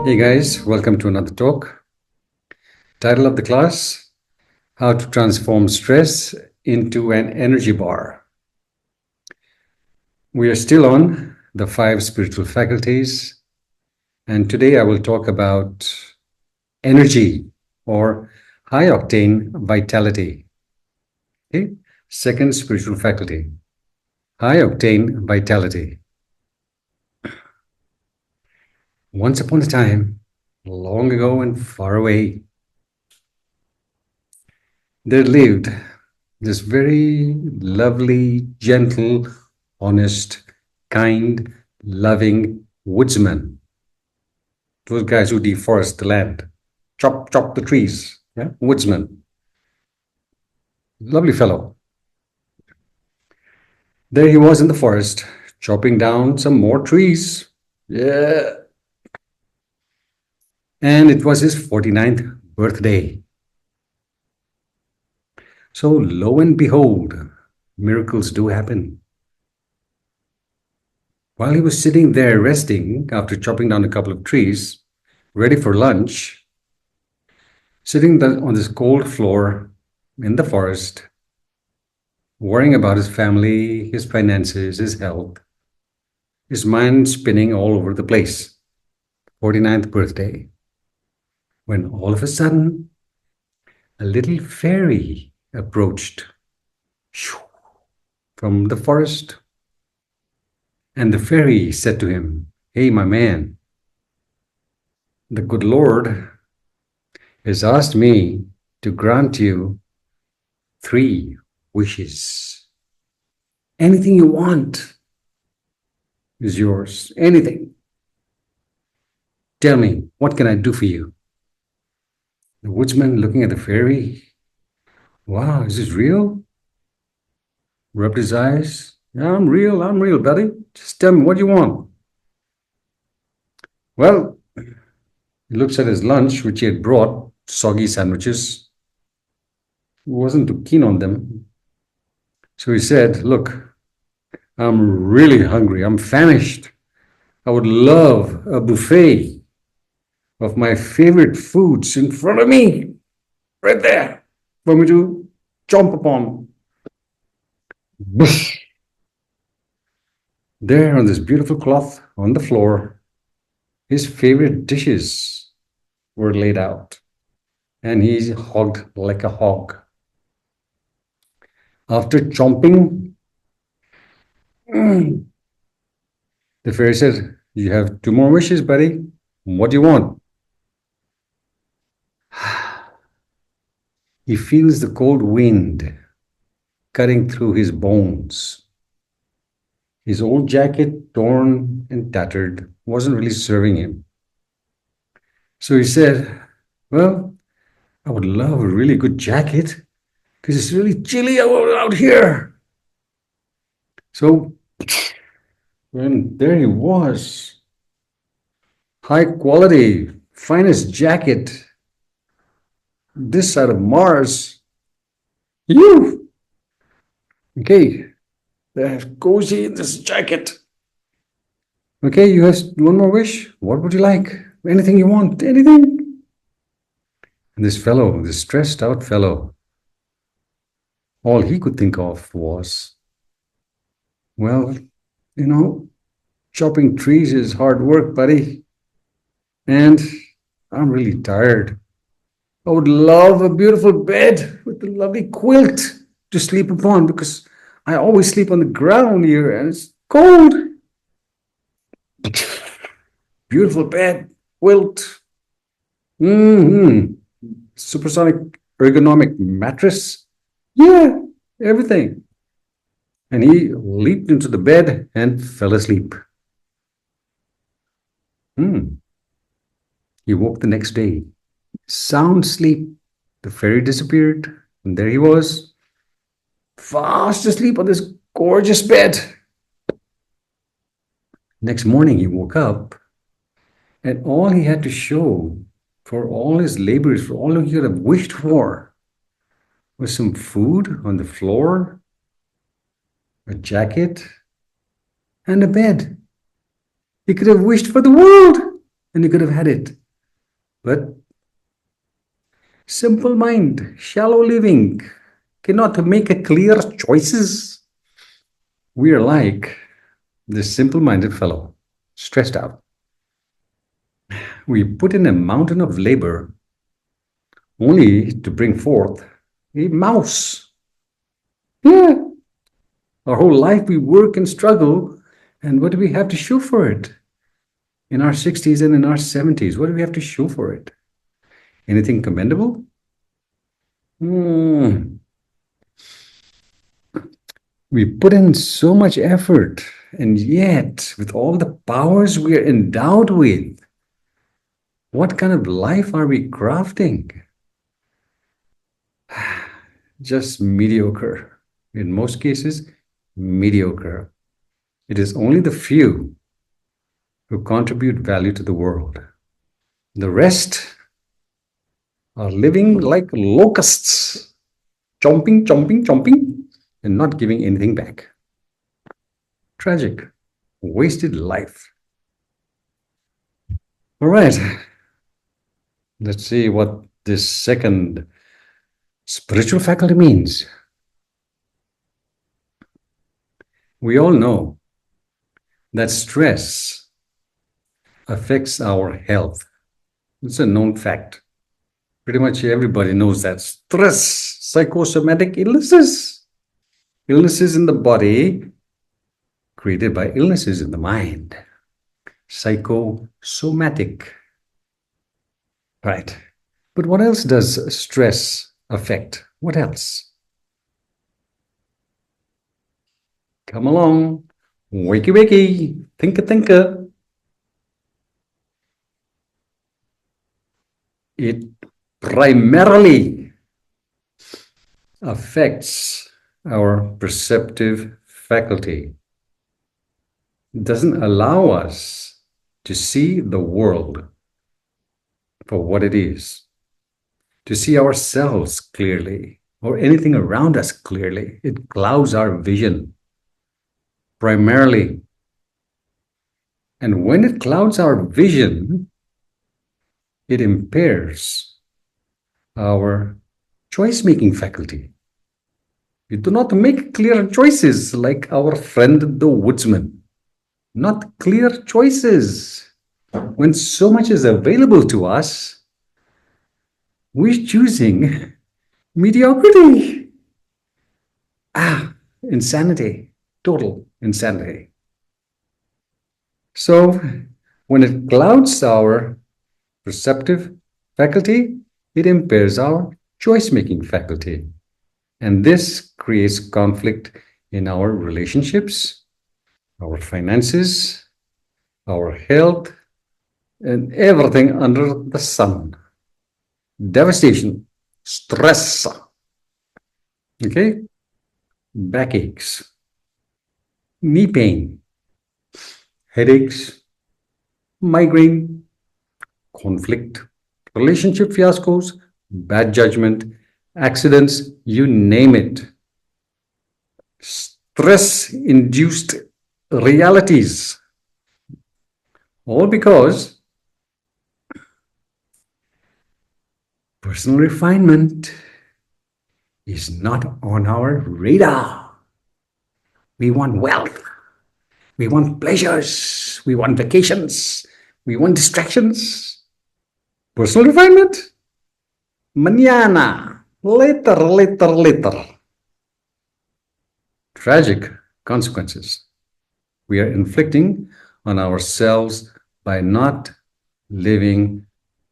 Hey guys, welcome to another talk. Title of the class, How to Transform Stress into an Energy Bar. We are still on the 5 spiritual faculties, and today I will talk about energy or high octane vitality. Okay? Second spiritual faculty, high octane vitality. Once upon a time, long ago and far away, there lived this very lovely, gentle, honest, kind, loving woodsman. Those guys who deforest the land, chop the trees. Yeah, woodsman, lovely fellow. There he was in the forest, chopping down some more trees. Yeah, and it was his 49th birthday. So lo and behold, miracles do happen. While he was sitting there resting after chopping down a couple of trees, ready for lunch, sitting on this cold floor in the forest, worrying about his family, his finances, his health, his mind spinning all over the place. 49th birthday. When all of a sudden, a little fairy approached from the forest. And the fairy said to him, "Hey, my man, the good Lord has asked me to grant you 3 wishes. Anything you want is yours. Anything. Tell me, what can I do for you?" The woodsman, looking at the fairy, "Wow, is this real?" Rubbed his eyes. "Yeah, I'm real, buddy. Just tell me what you want." Well, he looks at his lunch, which he had brought, soggy sandwiches. He wasn't too keen on them. So he said, "Look, I'm really hungry. I'm famished. I would love a buffet of my favorite foods in front of me, right there, for me to jump upon." There on this beautiful cloth on the floor, his favorite dishes were laid out, and he hogged like a hog. After chomping, the fairy said, "You have 2 more wishes, buddy. What do you want?" He feels the cold wind cutting through his bones. His old jacket, torn and tattered, wasn't really serving him. So he said, "Well, I would love a really good jacket because it's really chilly out here." So when there he was, high quality, finest jacket, this side of Mars. You, okay, they're cozy in this jacket. Okay, you have 1 more wish. What would you like? Anything you want, anything. And this fellow, this stressed out fellow, all he could think of was, well, you know, chopping trees is hard work, buddy. And I'm really tired. I would love a beautiful bed with a lovely quilt to sleep upon because I always sleep on the ground here and it's cold. Beautiful bed, quilt, supersonic ergonomic mattress. Yeah, everything. And he leaped into the bed and fell asleep. He woke the next day. Sound sleep. The fairy disappeared, and there he was, fast asleep on this gorgeous bed. Next morning, he woke up, and all he had to show for all his labors, for all he could have wished for, was some food on the floor, a jacket, and a bed. He could have wished for the world. and you could have had it. But simple mind, shallow living, cannot make a clear choices. We are like this simple-minded fellow, stressed out. We put in a mountain of labor only to bring forth a mouse. Yeah. Our whole life we work and struggle, and what do we have to show for it? In our 60s and in our 70s, what do we have to show for it? Anything commendable? We put in so much effort, and yet, with all the powers we are endowed with, what kind of life are we crafting? Just mediocre. In most cases, mediocre. It is only the few who contribute value to the world. The rest are living like locusts, chomping, chomping, chomping, and not giving anything back. Tragic, wasted life. All right, let's see what this second spiritual faculty means. We all know that stress affects our health. It's a known fact. Pretty much everybody knows that. Stress, psychosomatic illnesses, illnesses in the body created by illnesses in the mind. Psychosomatic. Right. But what else does stress affect? What else? Come along. Wakey, wakey. Thinker, thinker. It primarily affects our perceptive faculty. It doesn't allow us to see the world for what it is, to see ourselves clearly or anything around us clearly. It clouds our vision primarily. And when it clouds our vision, it impairs our choice-making faculty. We do not make clear choices like our friend the woodsman. Not clear choices. When so much is available to us, we're choosing mediocrity. Insanity. Total insanity. So when it clouds our perceptive faculty, it impairs our choice-making faculty. And this creates conflict in our relationships, our finances, our health, and everything under the sun. Devastation, stress, okay? Backaches, knee pain, headaches, migraine, conflict, relationship fiascos, bad judgment, accidents, you name it. Stress-induced realities. All because personal refinement is not on our radar. We want wealth. We want pleasures. We want vacations. We want distractions. Personal refinement? Mañana. Later, later, later. Tragic consequences we are inflicting on ourselves by not living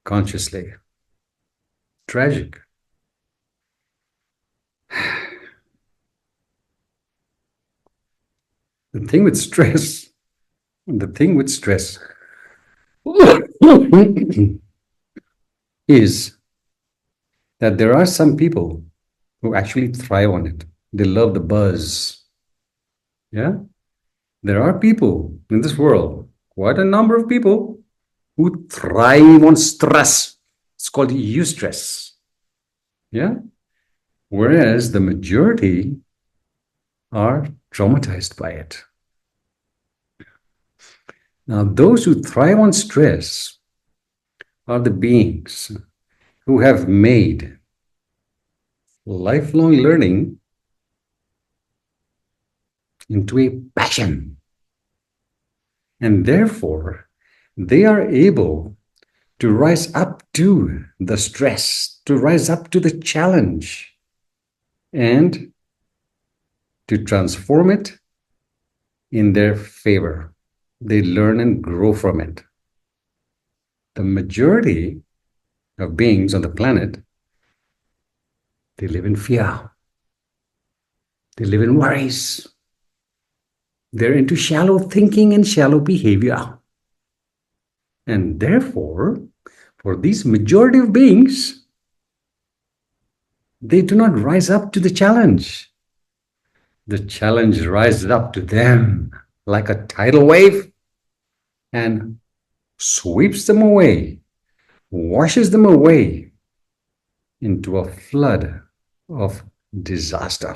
consciously. Tragic. The thing with stress is that there are some people who actually thrive on it. They love the buzz. Yeah? There are people in this world, quite a number of people, who thrive on stress. It's called eustress. Yeah? Whereas the majority are traumatized by it. Now, those who thrive on stress are the beings who have made lifelong learning into a passion. And therefore, they are able to rise up to the stress, to rise up to the challenge, and to transform it in their favor. They learn and grow from it. The majority of beings on the planet, they live in fear. They live in worries. They're into shallow thinking and shallow behavior. And therefore, for these majority of beings, they do not rise up to the challenge. The challenge rises up to them like a tidal wave and sweeps them away, washes them away into a flood of disaster,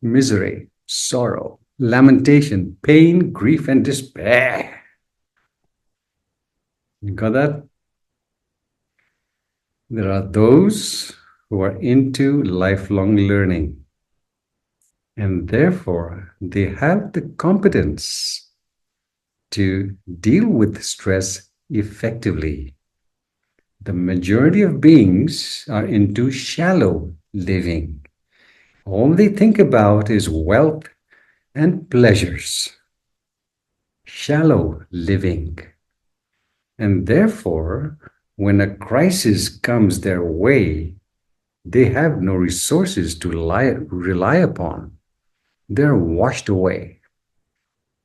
misery, sorrow, lamentation, pain, grief, and despair. You got that? There are those who are into lifelong learning, and therefore they have the competence to deal with stress effectively. The majority of beings are into shallow living. All they think about is wealth and pleasures. Shallow living. And therefore, when a crisis comes their way, they have no resources to rely upon. They're washed away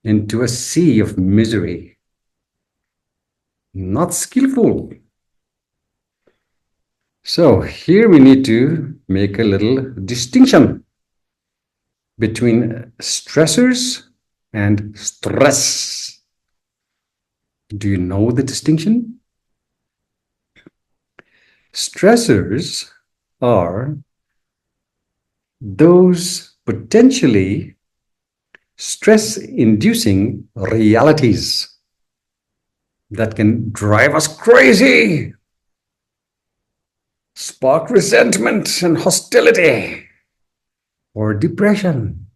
into a sea of misery. Not skillful. So here we need to make a little distinction between stressors and stress. Do you know the distinction? Stressors are those potentially stress-inducing realities that can drive us crazy, spark resentment and hostility, or depression.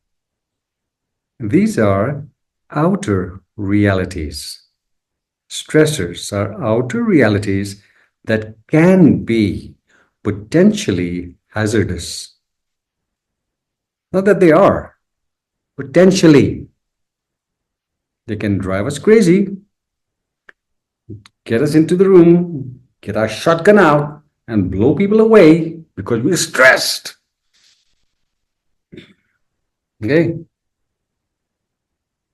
These are outer realities. Stressors are outer realities that can be potentially hazardous. Not that they are, potentially. They can drive us crazy, get us into the room, get our shotgun out, and blow people away because we're stressed. Okay?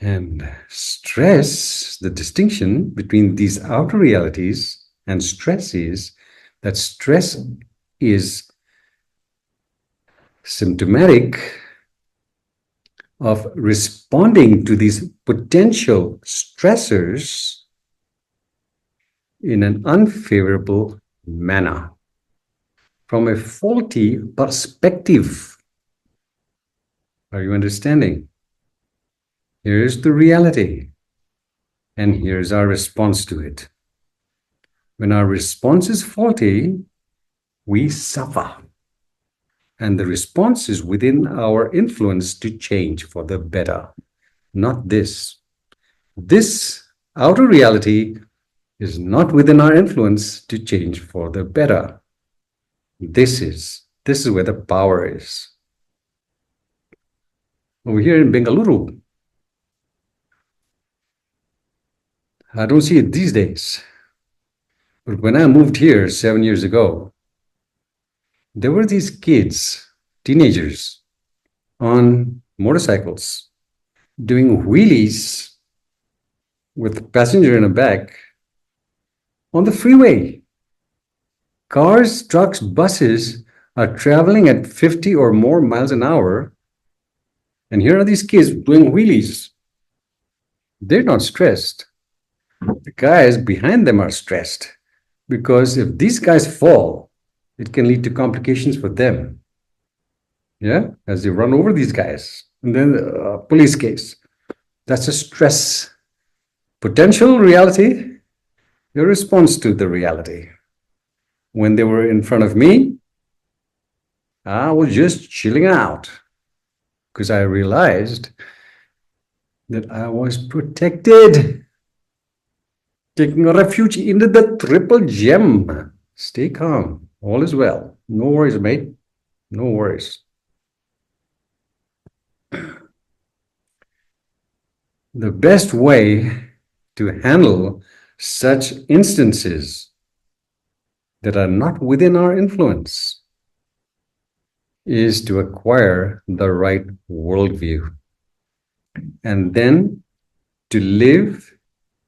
And stress, the distinction between these outer realities and stress is that stress is symptomatic of responding to these potential stressors in an unfavorable manner, from a faulty perspective. Are you understanding? Here's the reality, and here's our response to it. When our response is faulty, we suffer. And the response is within our influence to change for the better, not this. This outer reality is not within our influence to change for the better. This is where the power is. Over here in Bengaluru, I don't see it these days. But when I moved here 7 years ago, there were these kids, teenagers, on motorcycles doing wheelies with a passenger in the back on the freeway. Cars, trucks, buses are traveling at 50 or more miles an hour. And here are these kids doing wheelies. They're not stressed. The guys behind them are stressed because if these guys fall, it can lead to complications for them. Yeah, as they run over these guys. And then a police case. That's a stress potential reality Your response to the reality. When they were in front of me, I was just chilling out because I realized that I was protected, taking refuge into the triple gem. Stay calm. All is well. No worries, mate. No worries. The best way to handle such instances that are not within our influence is to acquire the right worldview and then to live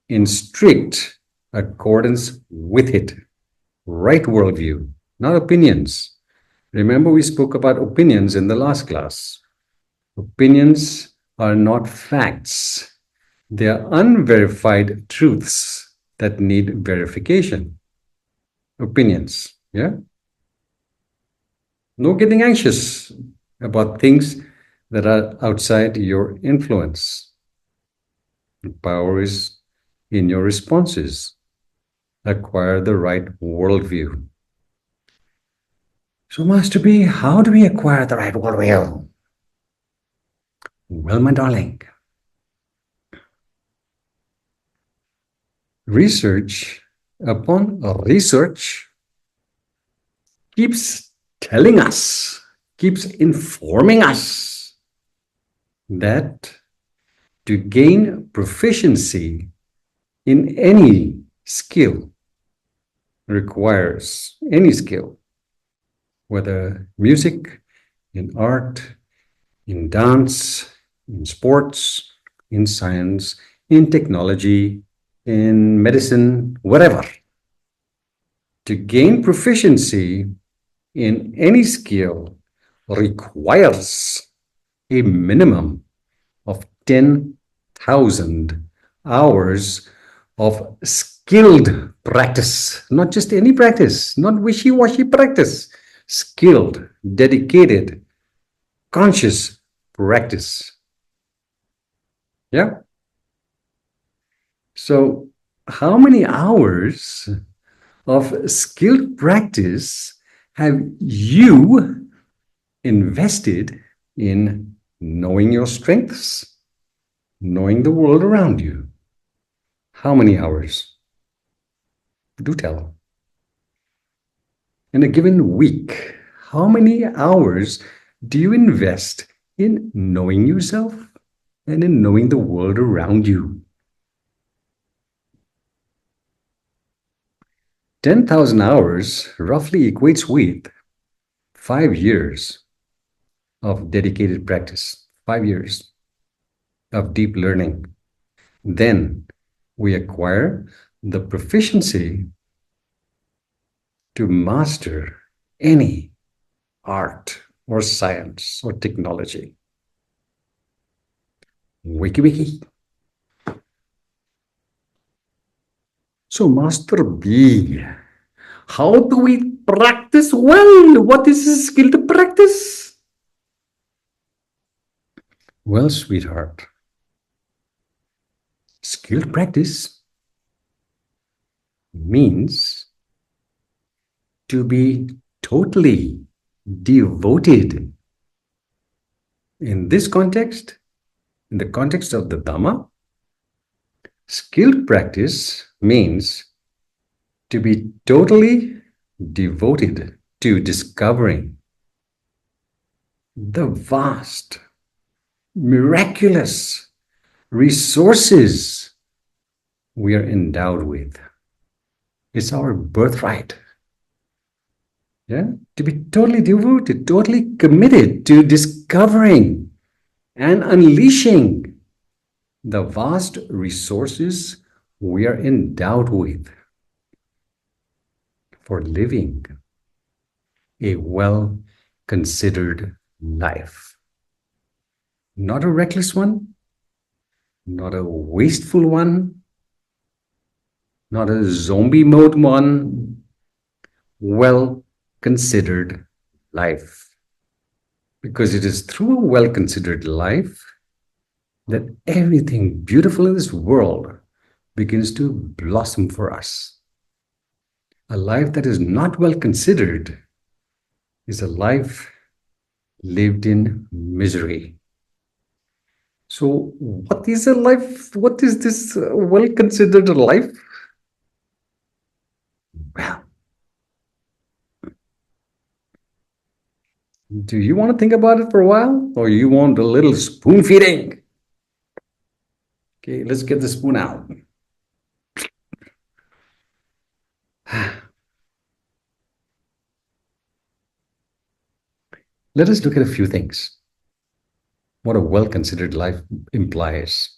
in strict accordance with it. Right worldview, not opinions. Remember, we spoke about opinions in the last class. Opinions are not facts. They are unverified truths that need verification. Opinions, yeah? No getting anxious about things that are outside your influence. The power is in your responses. Acquire the right worldview. So, Master B, how do we acquire the right worldview? Well, my darling, research upon research keeps telling us, keeps informing us that to gain proficiency in any skill requires any skill, whether music, in art, in dance, in sports, in science, in technology, in medicine, whatever. To gain proficiency in any skill requires a minimum of 10,000 hours of skilled practice, not just any practice, not wishy-washy practice, skilled, dedicated, conscious practice. Yeah? So, how many hours of skilled practice have you invested in knowing your strengths, knowing the world around you? How many hours? Do tell. In a given week, how many hours do you invest in knowing yourself and in knowing the world around you? 10,000 hours roughly equates with 5 years of dedicated practice, 5 years of deep learning. Then we acquire the proficiency to master any art or science or technology. Wiki wiki. So, Master B, how do we practice well? What is a skill to practice? Well, sweetheart, skilled practice means to be totally devoted. In this context, in the context of the Dhamma, skilled practice means to be totally devoted to discovering the vast, miraculous resources we are endowed with. It's our birthright. Yeah? To be totally devoted, totally committed to discovering and unleashing the vast resources we are endowed with for living a well-considered life. Not a reckless one, not a wasteful one, not a zombie mode one, well-considered life. Because it is through a well-considered life that everything beautiful in this world begins to blossom for us. A life that is not well considered is a life lived in misery. So, what is a life? What is this well considered life? Well, do you want to think about it for a while, or you want a little spoon feeding? Okay, let's get the spoon out. Let us look at a few things. What a well considered life implies.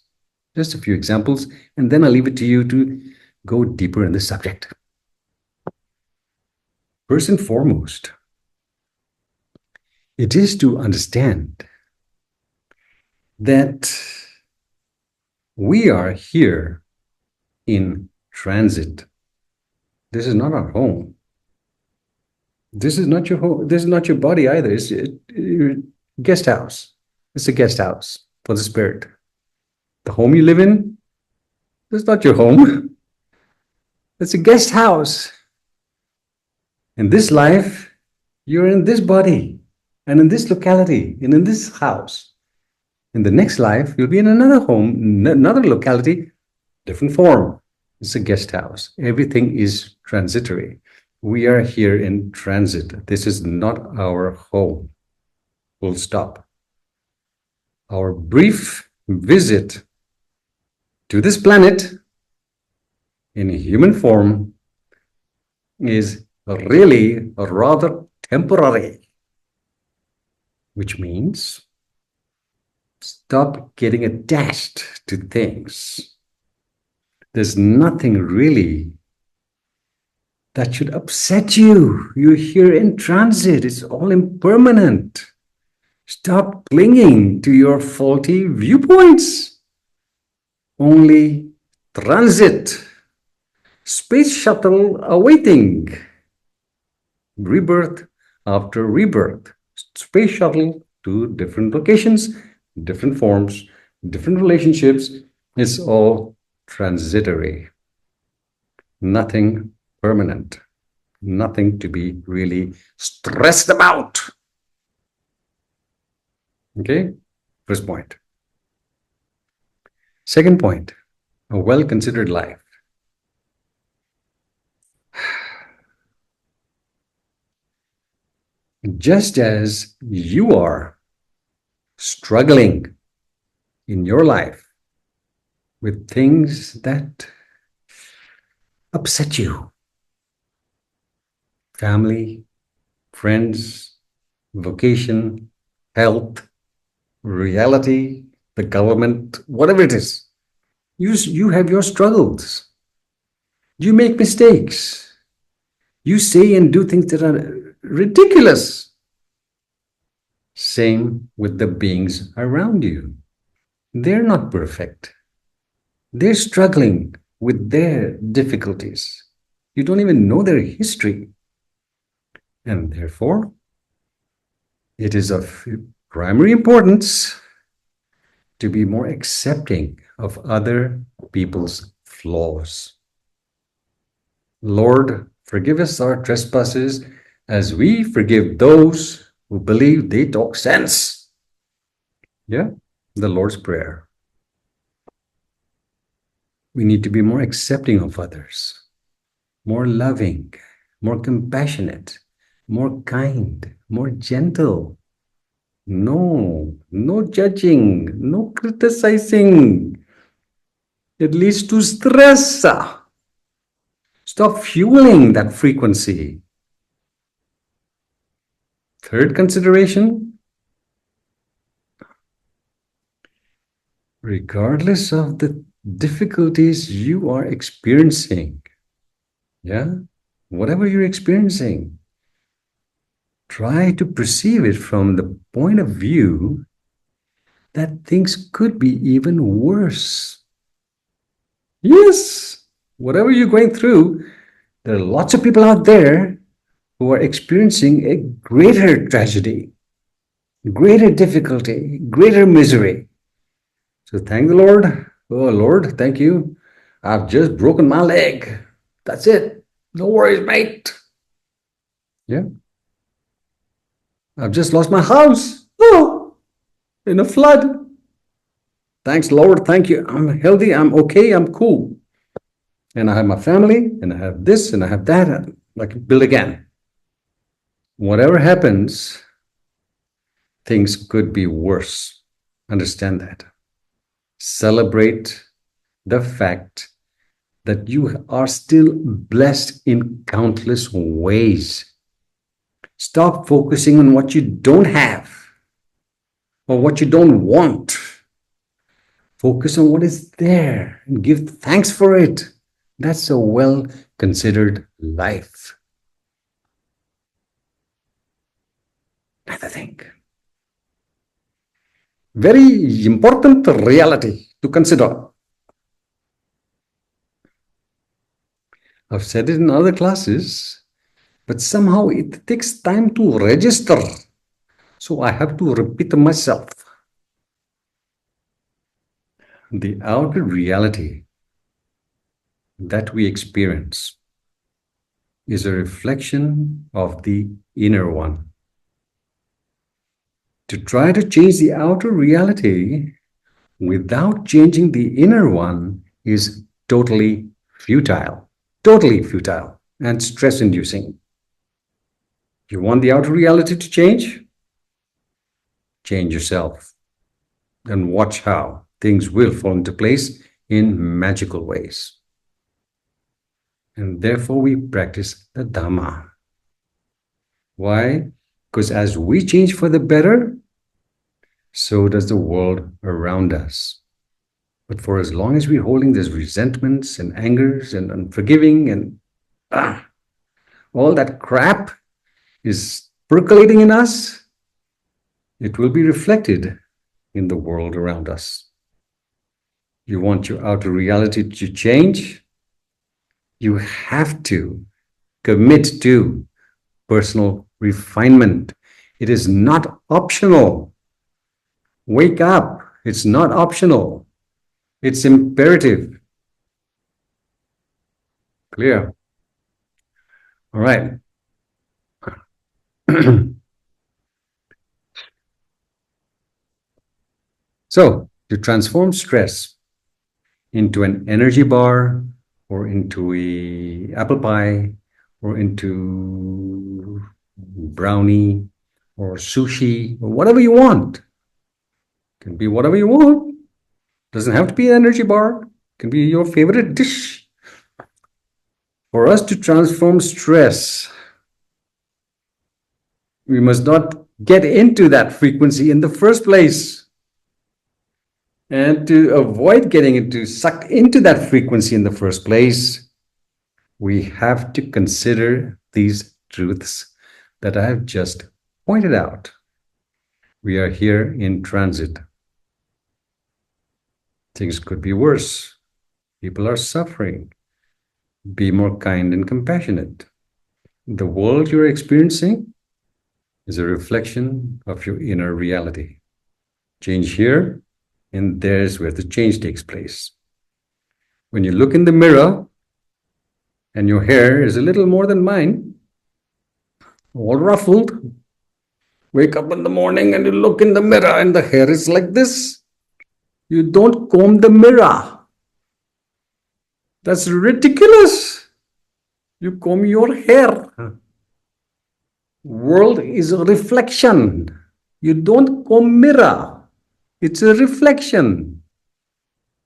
Just a few examples, and then I'll leave it to you to go deeper in the subject. First and foremost, it is to understand that we are here in transit. This is not our home. This is not your home. This is not your body either. It's a guest house. It's a guest house for the spirit. The home you live in, it's not your home. It's a guest house. In this life, you're in this body and in this locality and in this house. In the next life, you'll be in another home, another locality, different form. It's a guest house. Everything is transitory. We are here in transit. This is not our home. Full stop. Our brief visit to this planet in human form is really rather temporary, which means stop getting attached to things. There's nothing really that should upset you. You're here in transit. It's all impermanent. Stop clinging to your faulty viewpoints. Only transit. Space shuttle awaiting. Rebirth after rebirth. Space shuttle to different locations, different forms, different relationships. It's all transitory. Nothing permanent. Nothing to be really stressed about. Okay? First point. Second point, a well-considered life. Just as you are struggling in your life with things that upset you, family, friends, vocation, health, reality, the government, whatever it is, you have your struggles. You make mistakes. You say and do things that are ridiculous. Same with the beings around you. They're not perfect. They're struggling with their difficulties. You don't even know their history. And therefore, it is of primary importance to be more accepting of other people's flaws. Lord, forgive us our trespasses as we forgive those who believe they talk sense. Yeah, the Lord's Prayer. We need to be more accepting of others, more loving, more compassionate, more kind, more gentle. No judging, no criticizing. It leads to stress. Stop fueling that frequency. Third consideration, regardless of the difficulties you are experiencing, whatever you're experiencing, try to perceive it from the point of view that things could be even worse. Yes, whatever you're going through, there are lots of people out there who are experiencing a greater tragedy, greater difficulty, greater misery. So thank the Lord. Oh, Lord, thank you. I've just broken my leg. That's it. No worries, mate. Yeah. I've just lost my house. Oh, in a flood. Thanks, Lord. Thank you. I'm healthy. I'm okay. I'm cool. And I have my family, and I have this, and I have that. I can build again. Whatever happens, things could be worse. Understand that. Celebrate the fact that you are still blessed in countless ways. Stop focusing on what you don't have or what you don't want. Focus on what is there and give thanks for it. That's a well-considered life. Another thing. Very important reality to consider. I've said it in other classes, but somehow it takes time to register. So I have to repeat myself. The outer reality that we experience is a reflection of the inner one. To try to change the outer reality without changing the inner one is totally futile and stress-inducing. You want the outer reality to change? Change yourself and watch how things will fall into place in magical ways. And therefore we practice the Dhamma. Why? Because as we change for the better, so does the world around us. But for as long as we're holding these resentments and angers and unforgiving and all that crap is percolating in us, it will be reflected in the world around us. You want your outer reality to change? You have to commit to personal refinement. It is not optional. Wake up. It's not optional. It's imperative. Clear? All right. So, to transform stress into an energy bar or into a apple pie or into brownie or sushi or whatever you want. Can be whatever you want. Doesn't have to be an energy bar. Can be your favorite dish. For us to transform stress, we must not get into that frequency in the first place. And to avoid getting sucked into that frequency in the first place, we have to consider these truths that I have just pointed out. We are here in transit. Things could be worse. People are suffering. Be more kind and compassionate. The world you're experiencing is a reflection of your inner reality. Change here, and there's where the change takes place. When you look in the mirror, and your hair is a little more than mine, all ruffled, wake up in the morning and you look in the mirror and the hair is like this. You don't comb the mirror. That's ridiculous. You comb your hair. World is a reflection. You don't comb mirror. It's a reflection.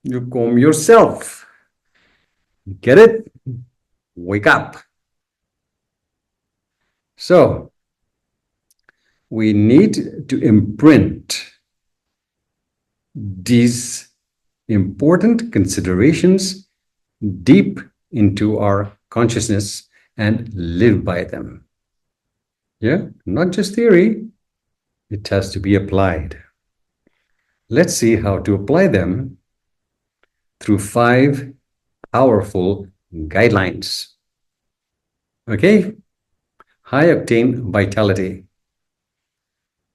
You comb yourself. Get it? Wake up. So, we need to imprint these important considerations deep into our consciousness and live by them. Yeah, not just theory, it has to be applied. Let's see how to apply them through 5 powerful guidelines. Okay, high octane vitality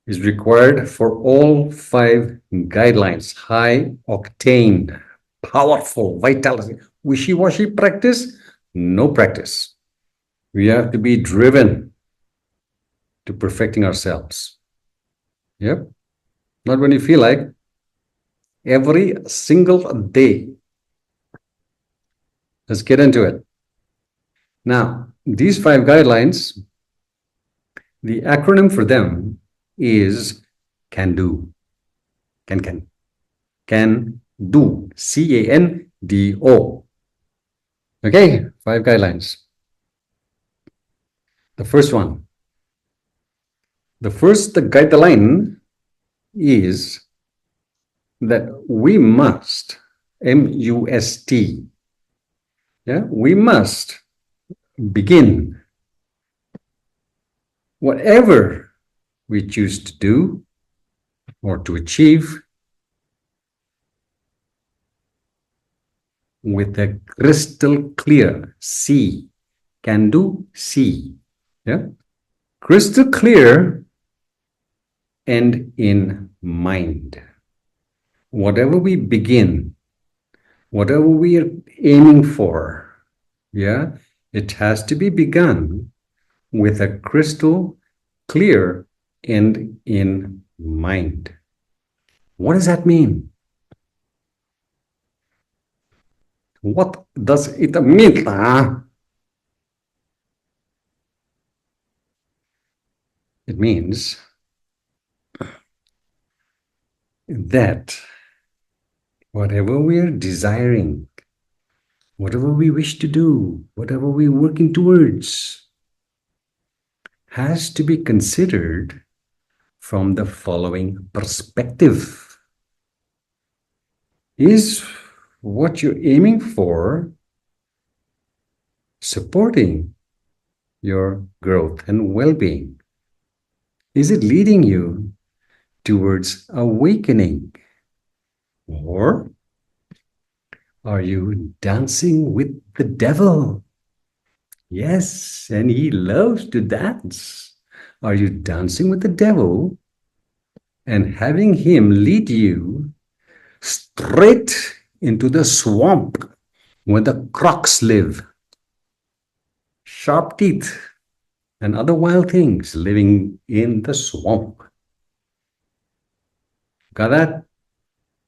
is required for all 5 guidelines. High octane, powerful vitality. Wishy-washy practice, no practice. We have to be driven to perfecting ourselves. Yep. Not when you feel like. Every single day. Let's get into it. Now, these 5 guidelines, the acronym for them is CAN DO. Can do. CANDO. Okay, 5 guidelines. The first one. The first guideline is that we must, MUST, we must begin whatever we choose to do or to achieve with a crystal clear C. Can do C. Crystal clear and in mind. Whatever we begin, whatever we are aiming for, it has to be begun with a crystal clear and in mind. What does that mean? What does it mean? It means that whatever we are desiring, whatever we wish to do, whatever we're working towards, has to be considered from the following perspective. Is what you're aiming for supporting your growth and well-being? Is it leading you towards awakening? Or are you dancing with the devil? Yes, and he loves to dance. Are you dancing with the devil and having him lead you straight into the swamp where the crocs live? Sharp teeth and other wild things living in the swamp. Got that?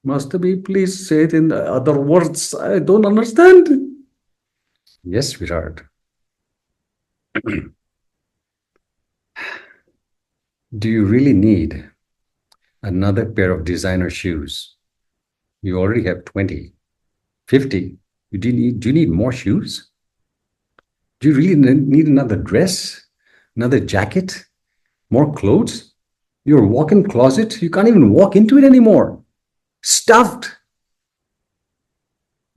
Master B, please say it in other words. I don't understand. Yes, sweetheart. Do you really need another pair of designer shoes? You already have 20, 50. Do you need more shoes? Do you really need another dress, another jacket, more clothes? Your walk-in closet, you can't even walk into it anymore. Stuffed.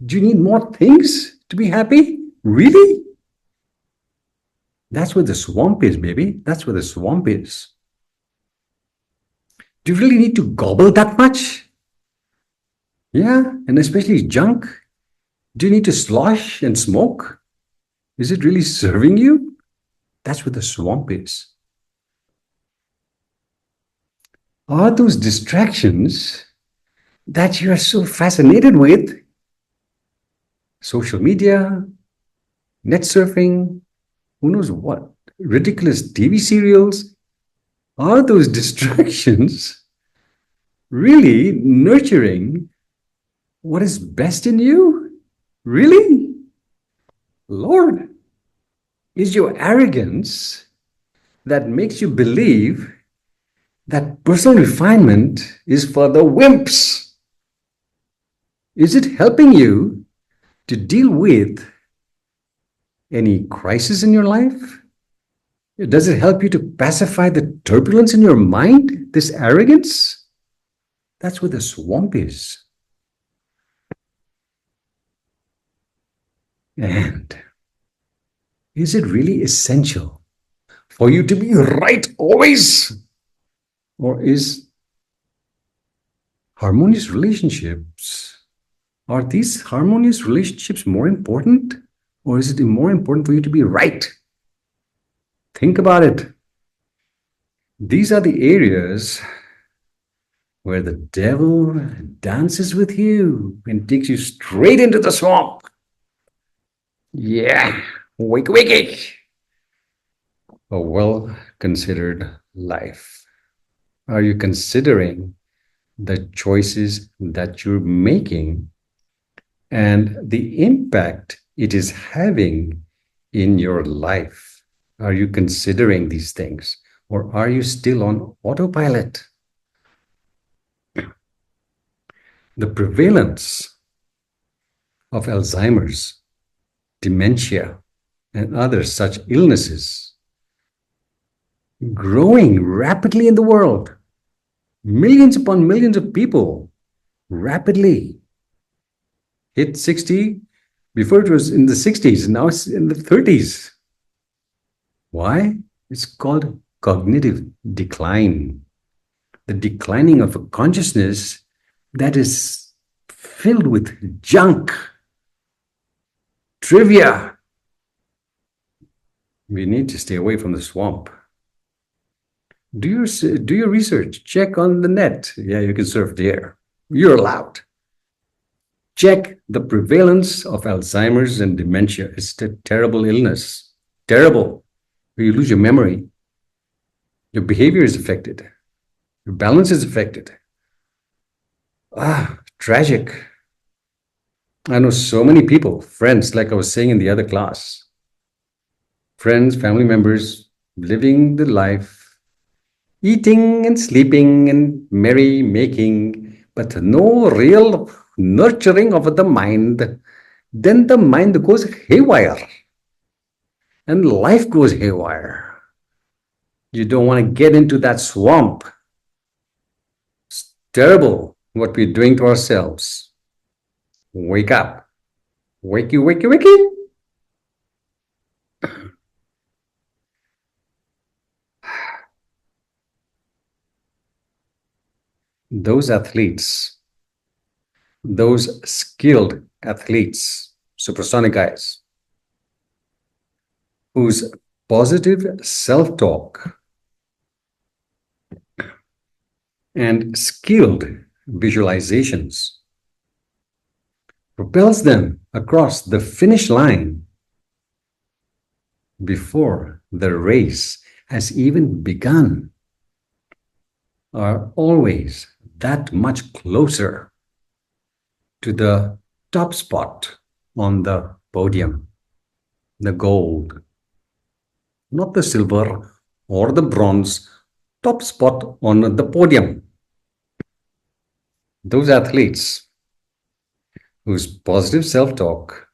Do you need more things to be happy? Really? That's where the swamp is, baby. That's where the swamp is. Do you really need to gobble that much? Yeah, and especially junk. Do you need to slosh and smoke? Is it really serving you? That's where the swamp is. Are those distractions that you are so fascinated with, social media, net surfing, who knows what, ridiculous TV serials, are those distractions really nurturing what is best in you? Really? Lord, is your arrogance that makes you believe that personal refinement is for the wimps? Is it helping you to deal with any crisis in your life? Does it help you to pacify the turbulence in your mind, this arrogance? That's where the swamp is. And is it really essential for you to be right always? Or is harmonious relationships, are these harmonious relationships more important? Or is it more important for you to be right? Think about it. These are the areas where the devil dances with you and takes you straight into the swamp. Yeah, wakey. a well-considered life? Are you considering the choices that you're making and the impact it is having in your life? Are you considering these things, or are you still on autopilot? The prevalence of Alzheimer's, dementia, and other such illnesses growing rapidly in the world. Millions upon millions of people rapidly hit 60. Before it was in the 60s, now it's in the 30s. Why? It's called cognitive decline. The declining of a consciousness that is filled with junk, trivia. We need to stay away from the swamp. Do your research. Check on the net. Yeah, you can surf there. You're allowed. Check the prevalence of Alzheimer's and dementia. It's a terrible illness. Terrible. You lose your memory. Your behavior is affected. Your balance is affected. Tragic. I know so many people, friends, like I was saying in the other class, friends, family members, living the life, eating and sleeping and merry making, but no real nurturing of the mind. Then the mind goes haywire and life goes haywire. You don't want to get into that swamp. It's terrible what we're doing to ourselves. Wake up. Wakey, wakey, wakey. Those athletes, those skilled athletes, supersonic guys, whose positive self-talk and skilled visualizations propels them across the finish line before the race has even begun, are always that much closer to the top spot on the podium, the gold, not the silver or the bronze, top spot on the podium. Those athletes whose positive self-talk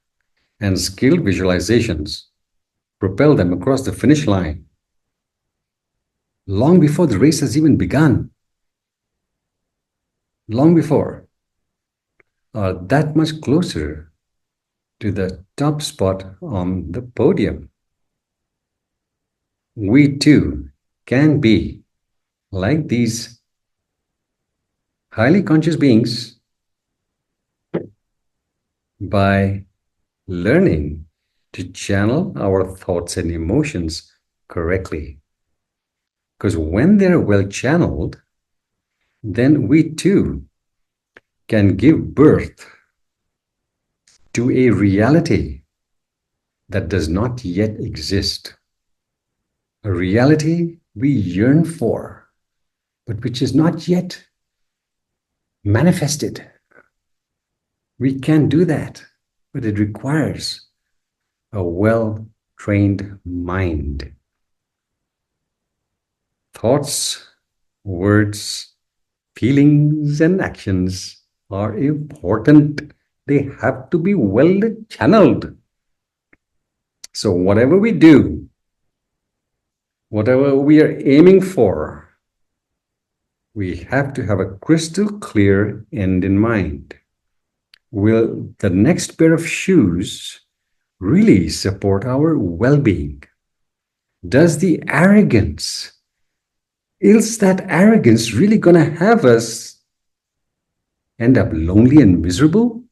and skilled visualizations propel them across the finish line long before the race has even begun, long before, are that much closer to the top spot on the podium. We too can be like these highly conscious beings by learning to channel our thoughts and emotions correctly. Because when they're well channeled, then we too can give birth to a reality that does not yet exist. A reality we yearn for, but which is not yet manifested. We can do that, but it requires a well-trained mind. Thoughts, words, feelings, and actions are important. They have to be well channeled. So whatever we do, whatever we are aiming for, we have to have a crystal clear end in mind. Will the next pair of shoes really support our well-being? Is that arrogance really going to have us end up lonely and miserable?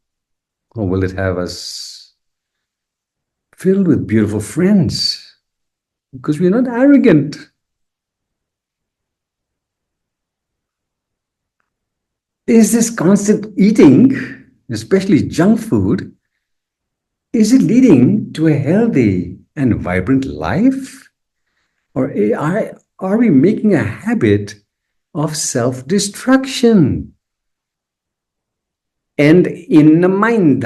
Or will it have us filled with beautiful friends? Because we're not arrogant. Is this constant eating, especially junk food, is it leading to a healthy and vibrant life? Or are we making a habit of self-destruction? And in the mind,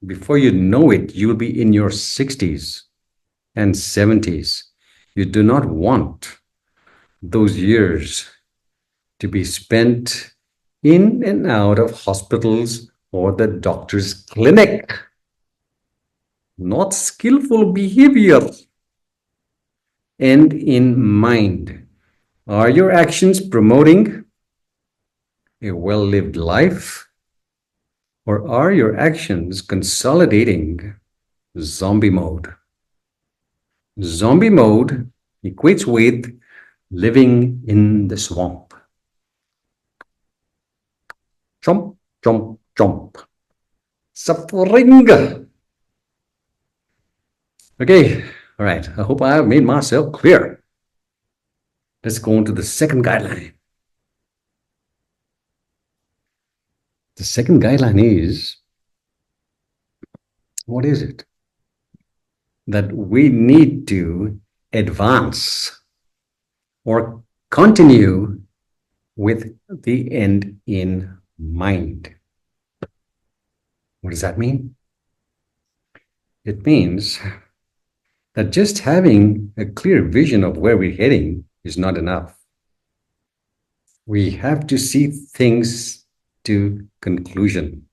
before you know it, you'll be in your 60s and 70s. You do not want those years to be spent in and out of hospitals or the doctor's clinic. Not skillful behavior. And in mind, are your actions promoting a well-lived life? Or are your actions consolidating zombie mode? Zombie mode equates with living in the swamp. Chomp, chomp, chomp. Suffering. Okay, all right. I hope I have made myself clear. Let's go on to the second guideline. The second guideline is, what is it? That we need to advance or continue with the end in mind. What does that mean? It means that just having a clear vision of where we're heading is not enough. We have to see things to conclusion,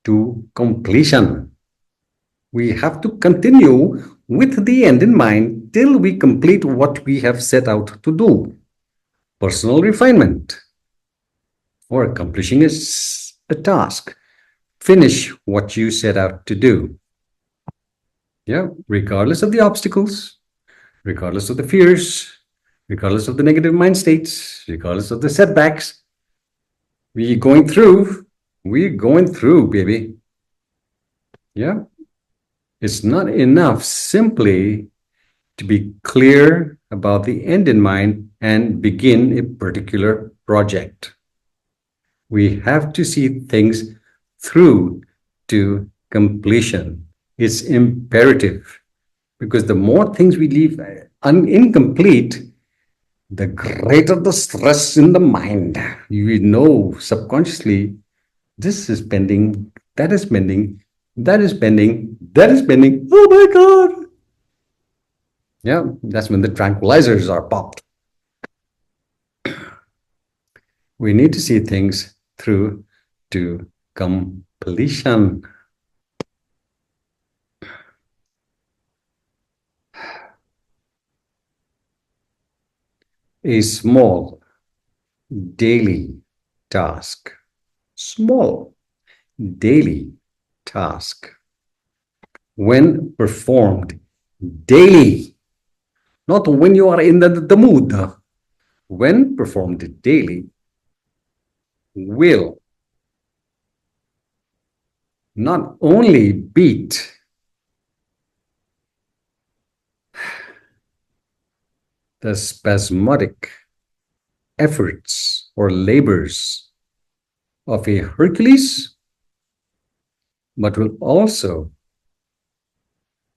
to completion. We have to continue with the end in mind till we complete what we have set out to do. Personal refinement or accomplishing a task. Finish what you set out to do. Yeah, regardless of the obstacles, regardless of the fears, regardless of the negative mind states, regardless of the setbacks, we're going through, baby. Yeah. It's not enough simply to be clear about the end in mind and begin a particular project. We have to see things through to completion. It's imperative, because the more things we leave incomplete, the greater the stress in the mind. You know subconsciously, this is pending, that is pending, that is pending, that is pending. Oh my God. Yeah, that's when the tranquilizers are popped. We need to see things through to completion. A small daily task, small daily task, when performed daily, not when you are in the mood, when performed daily, will not only beat the spasmodic efforts or labors of a Hercules, but will also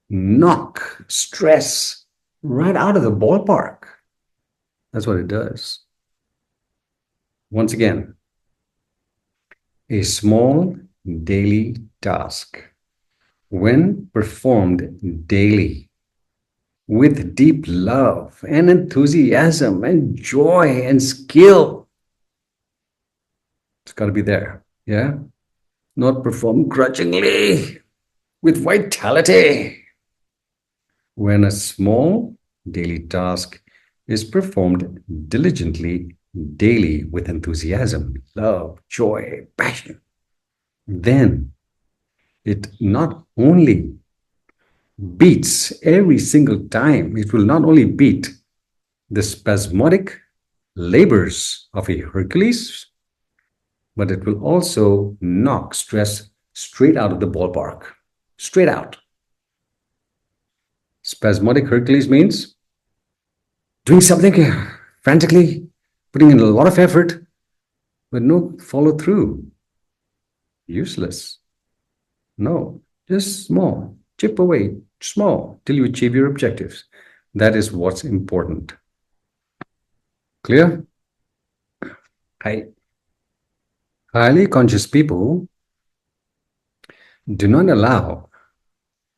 knock stress right out of the ballpark. That's what it does. Once again, a small daily task, when performed daily with deep love and enthusiasm and joy and skill, it's got to be there. Yeah. Not performed grudgingly, with vitality. When a small daily task is performed diligently, daily, with enthusiasm, love, joy, passion, then it not only beats every single time, it will not only beat the spasmodic labors of a Hercules, but it will also knock stress straight out of the ballpark. Straight out. Spasmodic Hercules means doing something frantically, putting in a lot of effort, but no follow through. Useless. No, just small. Chip away, small, till you achieve your objectives. That is what's important. Clear? Highly conscious people do not allow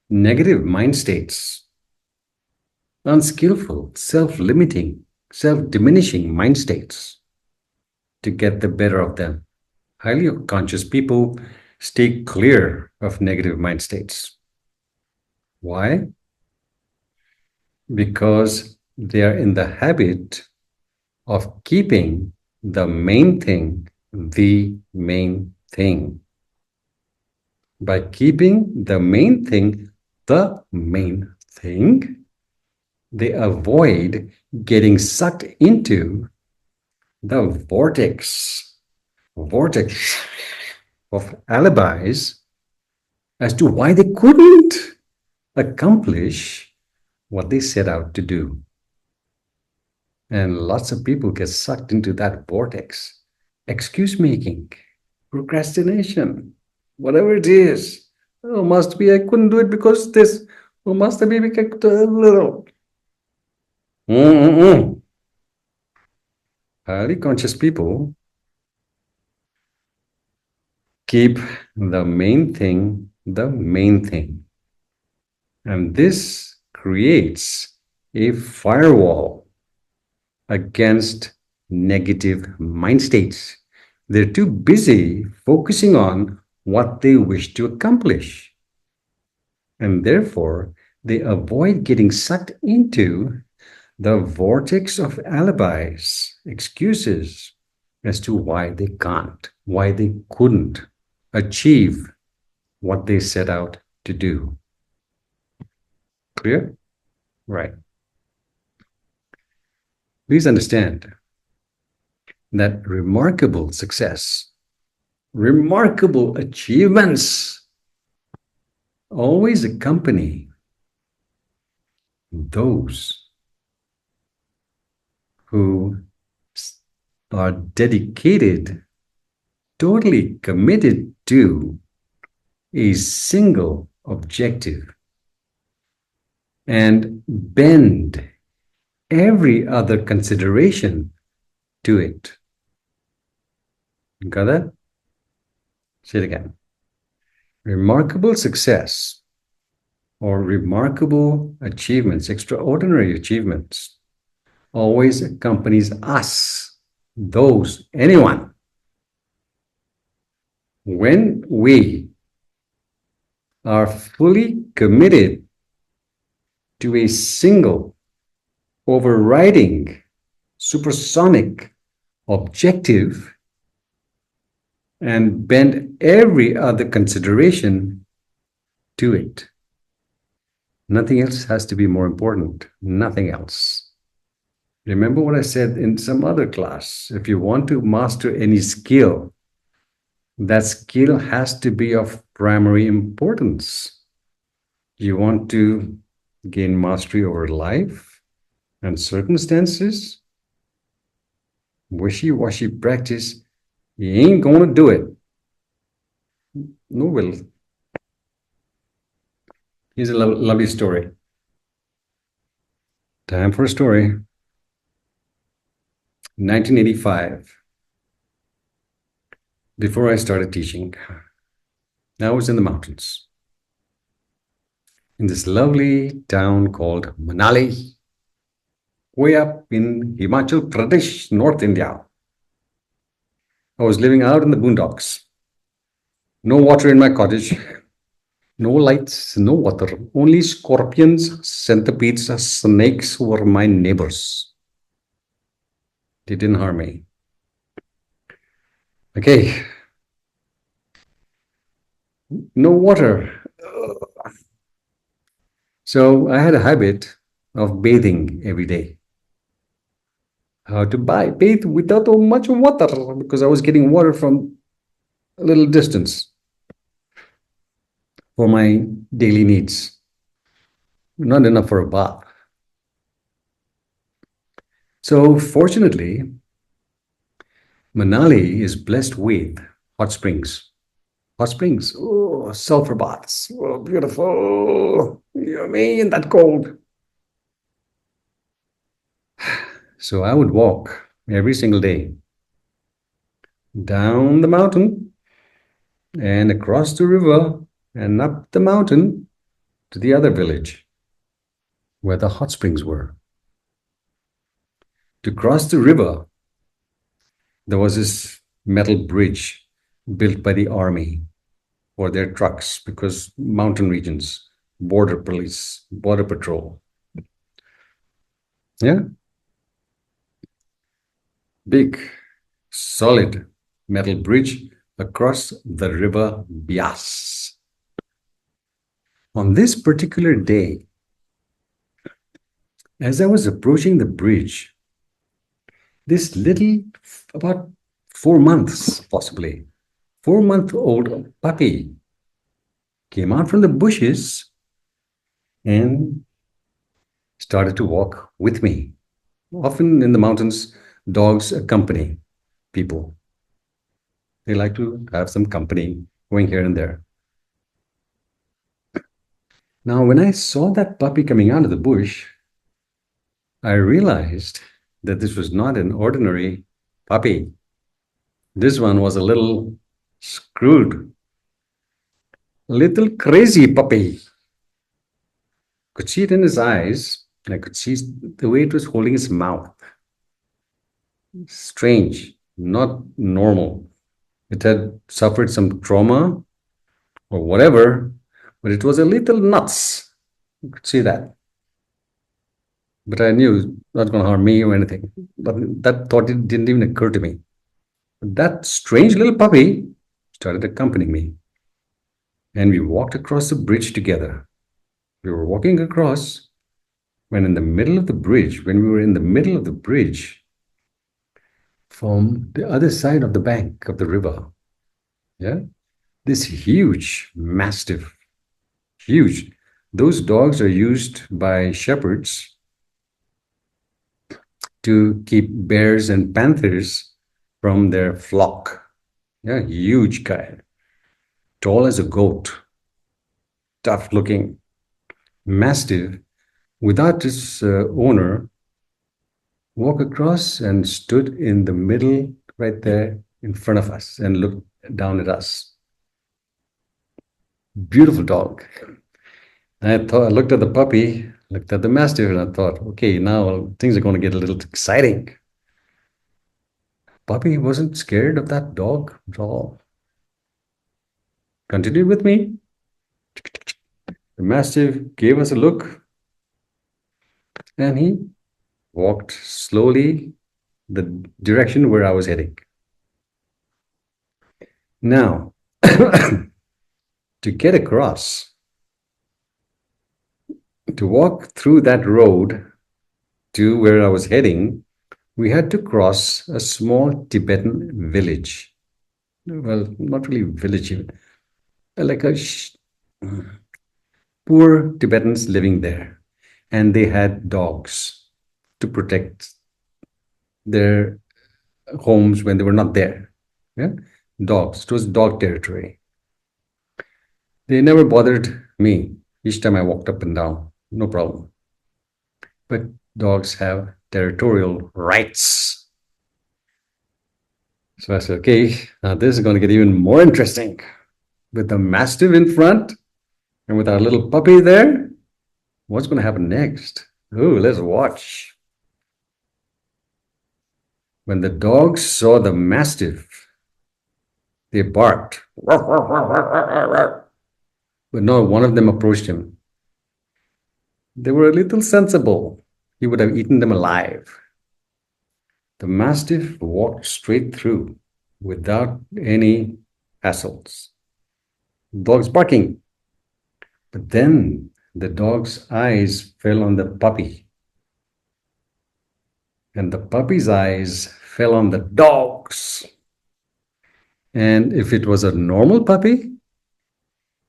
negative mind states, unskillful, self-limiting, self-diminishing mind states to get the better of them. Highly conscious people stay clear of negative mind states. Why? Because they are in the habit of keeping the main thing the main thing. By keeping the main thing the main thing, they avoid getting sucked into the vortex of alibis as to why they couldn't accomplish what they set out to do. And lots of people get sucked into that vortex. Excuse making, procrastination, whatever it is. Oh, must be I couldn't do it because this. Oh, must be because a little. Highly conscious people keep the main thing the main thing. And this creates a firewall against negative mind states. They're too busy focusing on what they wish to accomplish. And therefore, they avoid getting sucked into the vortex of alibis, excuses as to why they can't, why they couldn't achieve what they set out to do. Clear? Right. Please understand that remarkable success, remarkable achievements always accompany those who are dedicated, totally committed to a single objective and bend every other consideration to it. Got that? Say it again. Remarkable success or remarkable achievements, extraordinary achievements, always accompanies us, those, anyone. When we are fully committed to a single, overriding, supersonic objective and bend every other consideration to it. Nothing else has to be more important. Nothing else. Remember what I said in some other class. If you want to master any skill, that skill has to be of primary importance. You want to gain mastery over life and circumstances? Wishy-washy practice, you ain't gonna do it. No will. Here's a lovely story. Time for a story. 1985, before I started teaching, I was in the mountains, in this lovely town called Manali, way up in Himachal Pradesh, North India. I was living out in the boondocks. No water in my cottage, no lights, no water. Only scorpions, centipedes, snakes were my neighbors. They didn't harm me. Okay. No water. So I had a habit of bathing every day. How to bathe without much water because I was getting water from a little distance for my daily needs. Not enough for a bath. So fortunately, Manali is blessed with hot springs. Hot springs, oh, sulfur baths, oh, beautiful, yummy in that cold. So I would walk every single day down the mountain and across the river and up the mountain to the other village where the hot springs were. To cross the river, there was this metal bridge built by the army for their trucks because mountain regions, border police, border patrol. Yeah, big, solid metal bridge across the river Bias. On this particular day, as I was approaching the bridge, this little, about 4 months possibly, 4-month-old puppy came out from the bushes and started to walk with me. Often in the mountains, dogs accompany people. They like to have some company going here and there. Now, when I saw that puppy coming out of the bush, I realized that this was not an ordinary puppy. This one was a little screwed, little crazy puppy. Could see it in his eyes. I could see the way it was holding his mouth. Strange, not normal. It had suffered some trauma or whatever, but it was a little nuts. You could see that. But I knew it was not going to harm me or anything. But that thought didn't even occur to me. But that strange little puppy started accompanying me. And we walked across the bridge together. We were walking across when we were in the middle of the bridge, from the other side of the bank of the river, yeah, this huge mastiff, huge. Those dogs are used by shepherds to keep bears and panthers from their flock. Yeah, huge guy, tall as a goat, tough looking, mastiff, without its owner, walk across and stood in the middle right there in front of us and looked down at us. Beautiful dog. I looked at the puppy, looked at the mastiff, and I thought, okay, now things are going to get a little exciting. Puppy wasn't scared of that dog at all. Continued with me. The mastiff gave us a look, and he walked slowly the direction where I was heading. Now, to get across, to walk through that road to where I was heading, we had to cross a small Tibetan village. Well, not really village, like a poor Tibetans living there. And they had dogs to protect their homes when they were not there. Yeah? Dogs. It was dog territory. They never bothered me each time I walked up and down. No problem. But dogs have territorial rights. So I said, okay, now this is going to get even more interesting. With the mastiff in front and with our little puppy there, what's going to happen next? Oh, let's watch. When the dogs saw the mastiff, they barked. But no one of them approached him. They were a little sensible. He would have eaten them alive. The mastiff walked straight through without any hassles. Dogs barking. But then the dog's eyes fell on the puppy. And the puppy's eyes fell on the dogs. And if it was a normal puppy,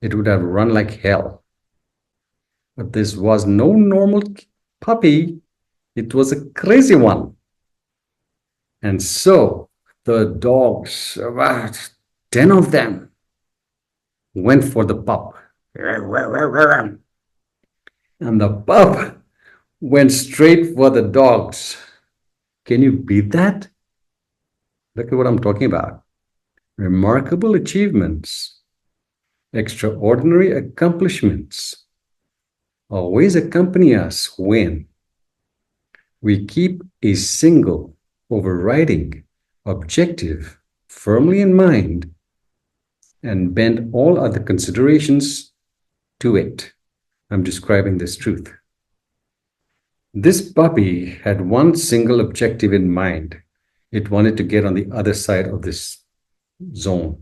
it would have run like hell. But this was no normal puppy. It was a crazy one. And so the dogs, about 10 of them, went for the pup. And the pup went straight for the dogs. Can you beat that? Look at what I'm talking about. Remarkable achievements, extraordinary accomplishments always accompany us when we keep a single overriding objective firmly in mind and bend all other considerations to it. I'm describing this truth. This puppy had one single objective in mind. It wanted to get on the other side of this zone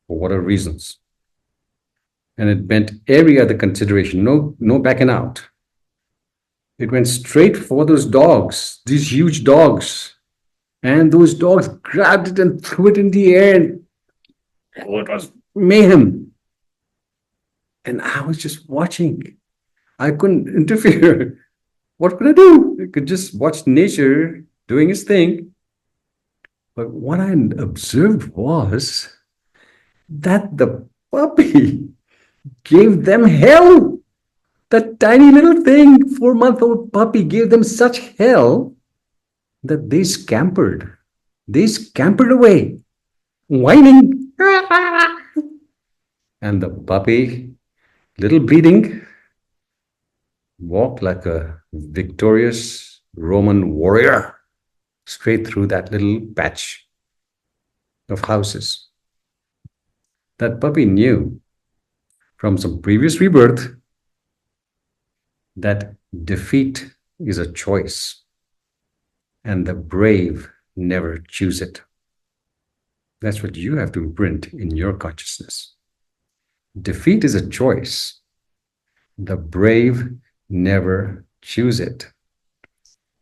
for whatever reasons. And it bent every other consideration, no backing out. It went straight for those dogs, these huge dogs. And those dogs grabbed it and threw it in the air. And it was mayhem. And I was just watching. I couldn't interfere. What could I do? I could just watch nature doing its thing. But what I observed was that the puppy gave them hell. That tiny little thing, 4-month-old puppy, gave them such hell that they scampered. They scampered away, whining. And the puppy, little bleeding, walked like a victorious Roman warrior straight through that little patch of houses. That puppy knew from some previous rebirth that defeat is a choice and the brave never choose it. That's what you have to imprint in your consciousness. Defeat is a choice. The brave never choose it.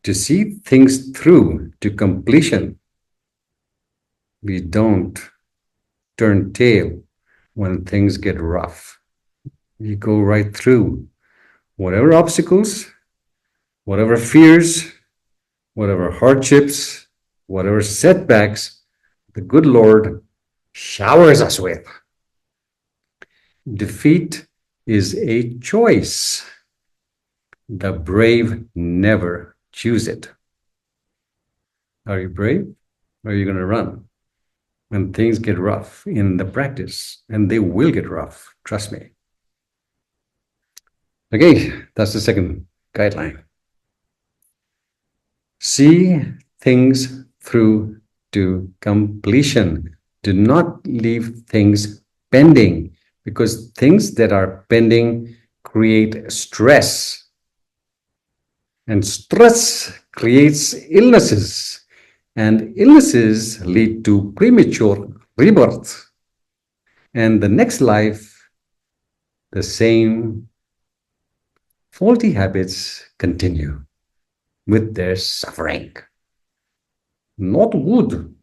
To see things through to completion, we don't turn tail when things get rough. We go right through whatever obstacles, whatever fears, whatever hardships, whatever setbacks the good Lord showers us with. Defeat is a choice. The brave never choose it. Are you brave? Or are you going to run when things get rough in the practice? And they will get rough, trust me. Okay, that's the second guideline. See things through to completion. Do not leave things pending, because things that are pending create stress. And stress creates illnesses. And illnesses lead to premature rebirth. And the next life, the same faulty habits continue with their suffering. Not good.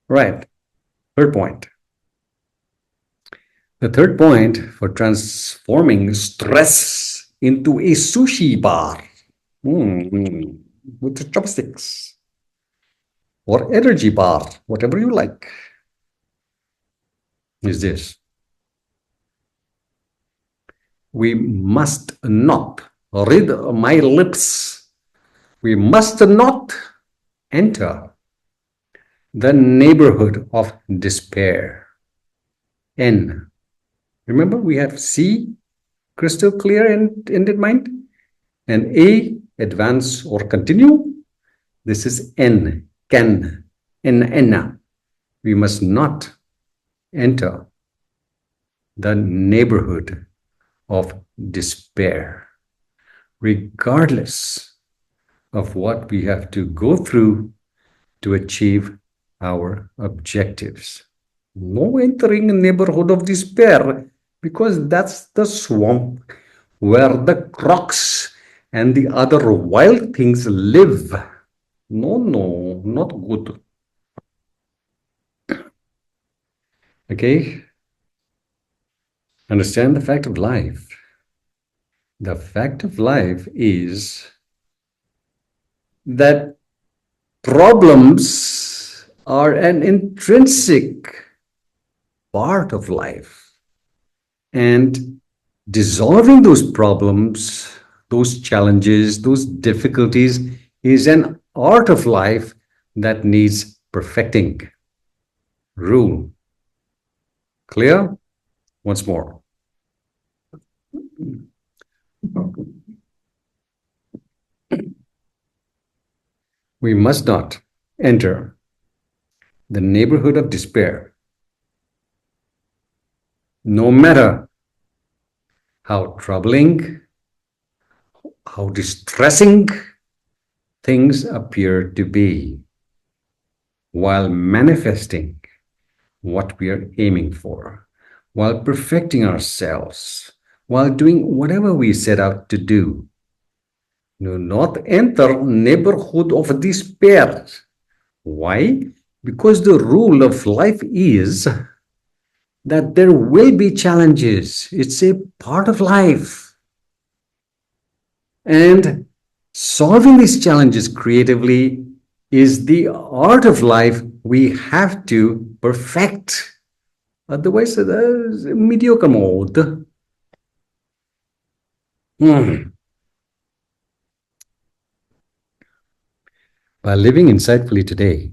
Right. Third point. The third point for transforming stress into a sushi bar with the chopsticks or energy bar, whatever you like, is this. We must not read my lips. We must not enter the neighborhood of despair. N. Remember, we have C, crystal clear and ended mind, and A, advance or continue. This is N, can, N. We must not enter the neighborhood of despair, regardless of what we have to go through to achieve our objectives. No entering the neighborhood of despair, because that's the swamp where the crocs and the other wild things live. No, not good. Okay? Understand the fact of life. The fact of life is that problems are an intrinsic part of life. And dissolving those problems those challenges, those difficulties is an art of life that needs perfecting. Rule. Clear? Once more. We must not enter the neighborhood of despair, no matter how troubling, how distressing things appear to be, while manifesting what we are aiming for, while perfecting ourselves, while doing whatever we set out to do. Do not enter neighborhood of despair. Why? Because the rule of life is that there will be challenges. It's a part of life. And solving these challenges creatively is the art of life we have to perfect. Otherwise, it's a mediocre mode. By living insightfully today,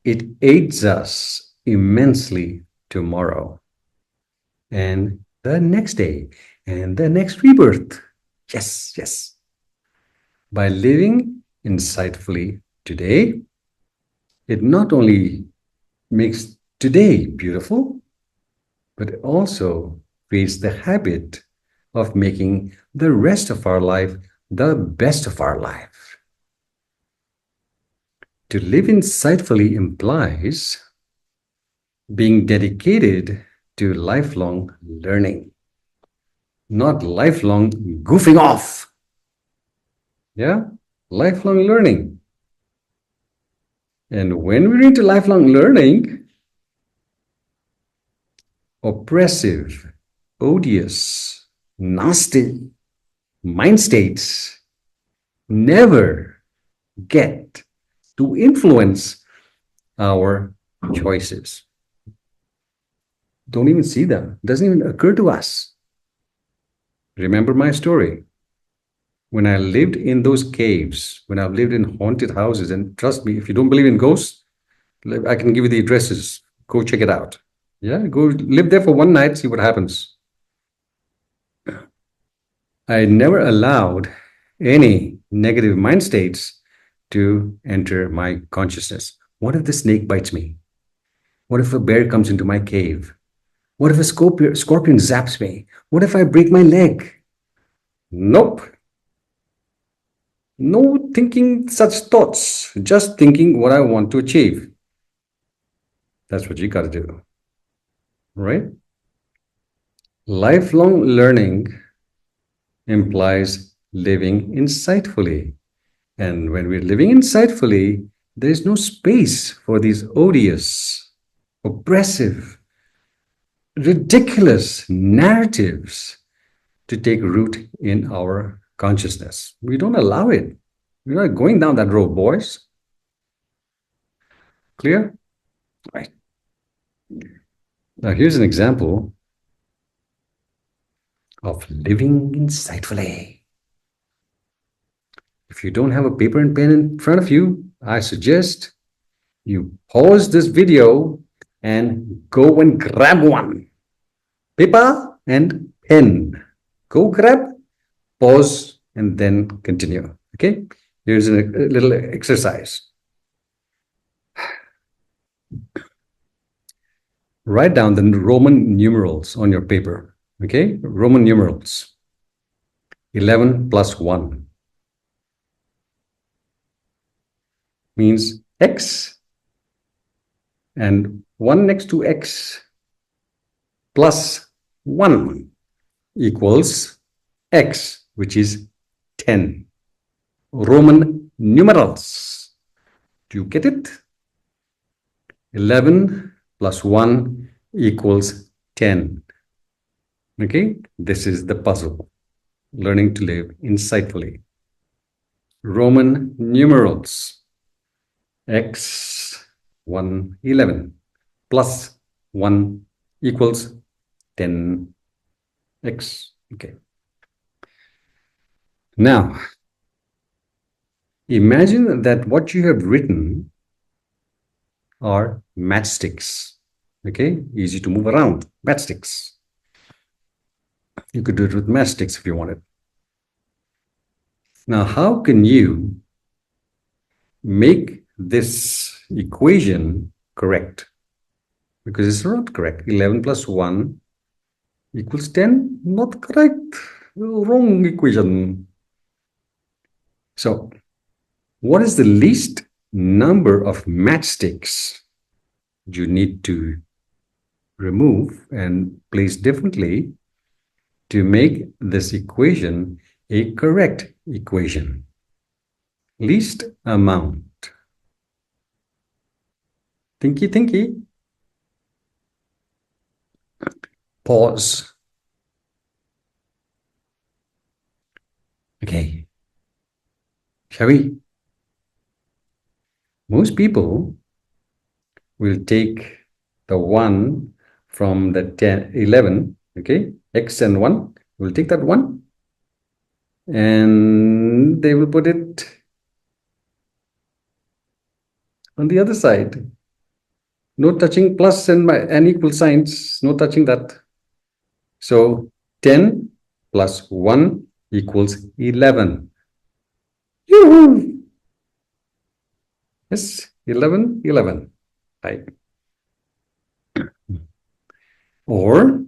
it aids us immensely tomorrow and the next day and the next rebirth. Yes, yes. By living insightfully today, it not only makes today beautiful, but it also creates the habit of making the rest of our life the best of our life. To live insightfully implies being dedicated to lifelong learning, not lifelong goofing off. Yeah, lifelong learning. And when we're into lifelong learning, oppressive, odious, nasty mind states never get to influence our choices. Don't even see them. Doesn't even occur to us. Remember my story. When I lived in those caves, when I've lived in haunted houses, and trust me, if you don't believe in ghosts, I can give you the addresses. Go check it out. Yeah, go live there for one night, see what happens. I never allowed any negative mind states to enter my consciousness. What if the snake bites me? What if a bear comes into my cave? What if a scorpion zaps me? What if I break my leg? Nope. No thinking such thoughts, just thinking what I want to achieve. That's what you got to do, right? Lifelong learning implies living insightfully. And when we're living insightfully, there's no space for these odious, oppressive, ridiculous narratives to take root in our consciousness. We don't allow it. We're not going down that road, boys. Clear? Right. Now, here's an example of living insightfully. If you don't have a paper and pen in front of you, I suggest you pause this video and go and grab one. Paper and pen. Go grab, pause, and then continue. Okay? Here's a little exercise. Write down the Roman numerals on your paper. Okay? Roman numerals. 11 plus 1 means x, and 1 next to x plus 1 equals x, which is 10. Roman numerals. Do you get it? 11 plus 1 equals 10. Okay, this is the puzzle. Learning to live insightfully. Roman numerals. X 1 11 plus 1 equals 10x. Okay. Now, imagine that what you have written are matchsticks. Okay, easy to move around. Matchsticks. You could do it with matchsticks if you wanted. Now, how can you make this equation correct? Because it's not correct. 11 plus 1 equals 10. Not correct. Wrong equation. So, what is the least number of matchsticks you need to remove and place differently to make this equation a correct equation? Least amount. Thinky, thinky. Pause. Okay. Shall we? Most people will take the 1 from the 10, 11, okay? X and 1. We'll take that 1 and they will put it on the other side. No touching plus and equal signs. No touching that. So 10 plus 1 equals 11. Yoo-hoo! Yes, 11, 11. Right. Or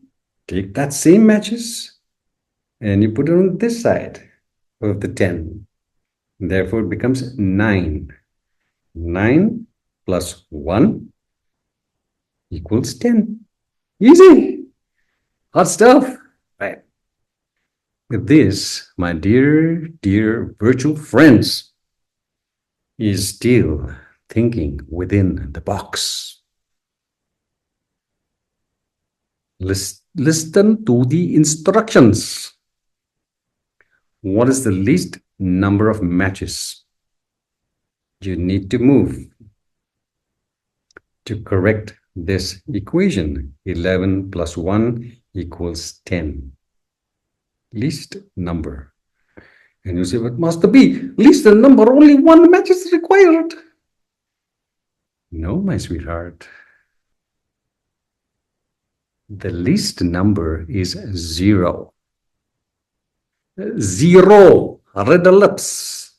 take that same matches and you put it on this side of the 10. Therefore, it becomes 9. 9 plus 1 equals 10. Easy. Hot stuff. Right. With this, my dear, dear virtual friends, is still thinking within the box. Listen to the instructions. What is the least number of matches you need to move to correct this equation? 11 plus 1 equals 10. Least number. And you say, what must be? Least number, only 1 match is required. No, my sweetheart. The least number is 0. 0. Red lips.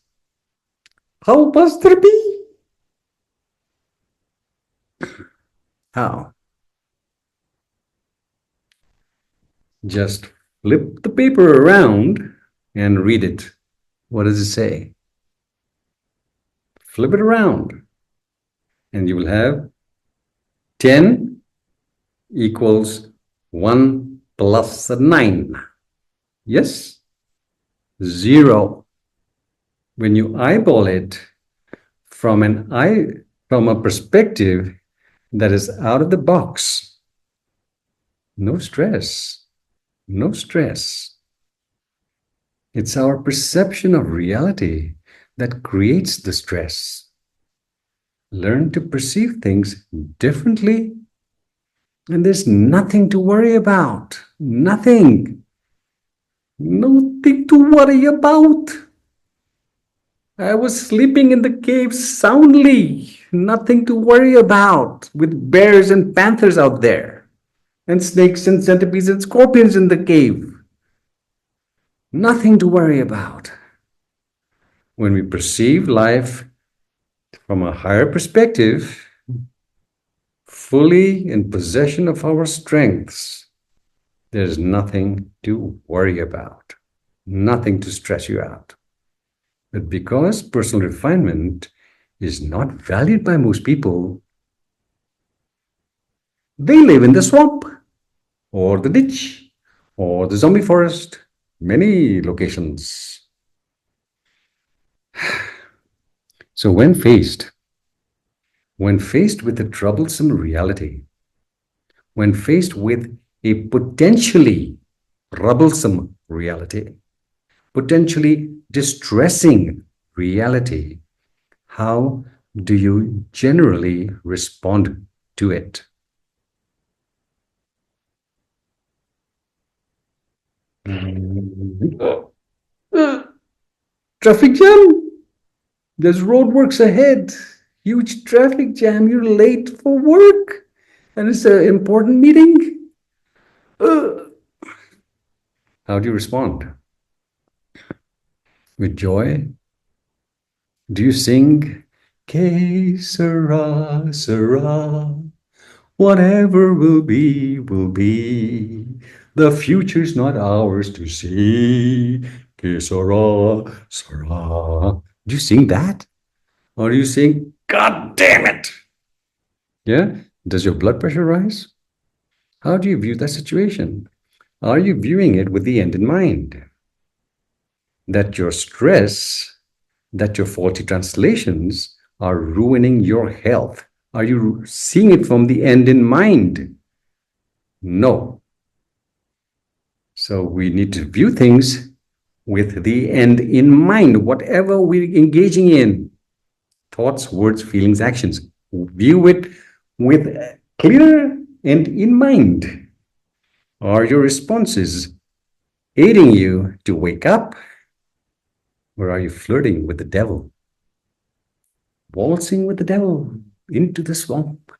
How must there be? How? Just flip the paper around and read it. What does it say? Flip it around and you will have 10 equals 1 plus 9. Yes? 0. When you eyeball it from a perspective that is out of the box, no stress, no stress. It's our perception of reality that creates the stress. Learn to perceive things differently, and there's nothing to worry about. Nothing. Nothing to worry about. I was sleeping in the cave soundly. Nothing to worry about with bears and panthers out there, and snakes and centipedes and scorpions in the cave. Nothing to worry about. When we perceive life from a higher perspective, fully in possession of our strengths, there's nothing to worry about, nothing to stress you out. But because personal refinement is not valued by most people, they live in the swamp or the ditch or the zombie forest, many locations. So when faced with a troublesome reality, when faced with a potentially troublesome reality, potentially distressing reality, how do you generally respond to it? Traffic jam. There's roadworks ahead. Huge traffic jam. You're late for work. And it's an important meeting. How do you respond? With joy? Do you sing? Que sera, sera. Whatever will be, will be. The future's not ours to see. Que sera, sera. Do you sing that? Or do you sing, God damn it? Yeah? Does your blood pressure rise? How do you view that situation? Are you viewing it with the end in mind? That your stress, that your faulty translations are ruining your health. Are you seeing it from the end in mind? No. So we need to view things with the end in mind, whatever we're engaging in. Thoughts, words, feelings, actions. View it with clear end in mind. Are your responses aiding you to wake up? Or are you flirting with the devil? Waltzing with the devil into the swamp.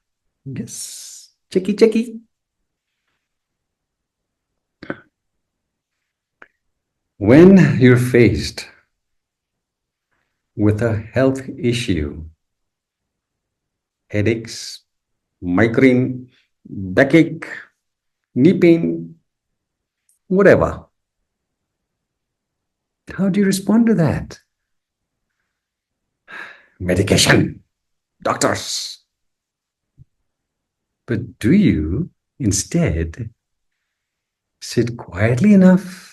Yes. Checky, checky. When you're faced with a health issue, headaches, migraine, backache, knee pain, whatever, how do you respond to that? Medication, doctors. But do you instead sit quietly enough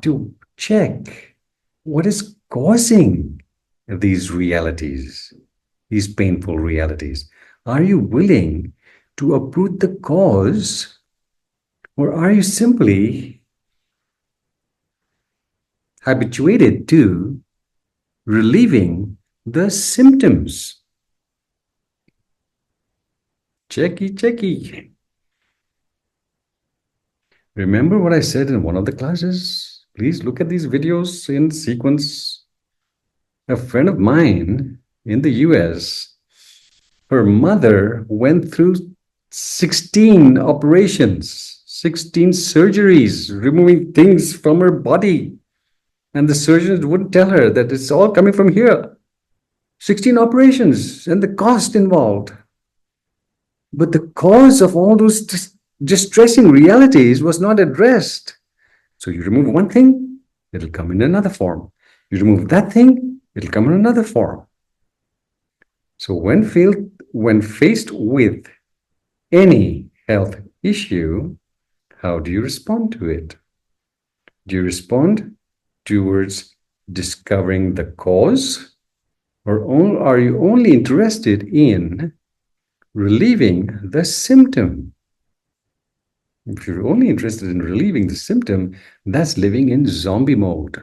to check what is causing these realities, these painful realities? Are you willing to uproot the cause, or are you simply habituated to relieving the symptoms? Checky, checky. Remember what I said in one of the classes? Please look at these videos in sequence. A friend of mine in the US, her mother went through 16 operations, 16 surgeries, removing things from her body. And the surgeons wouldn't tell her that it's all coming from here. 16 operations and the cost involved. But the cause of all those distressing realities was not addressed. So you remove one thing, it'll come in another form. You remove that thing, it'll come in another form. So when faced with any health issue, how do you respond to it? Do you respond towards discovering the cause, or are you only interested in relieving the symptom? If you're only interested in relieving the symptom, that's living in zombie mode.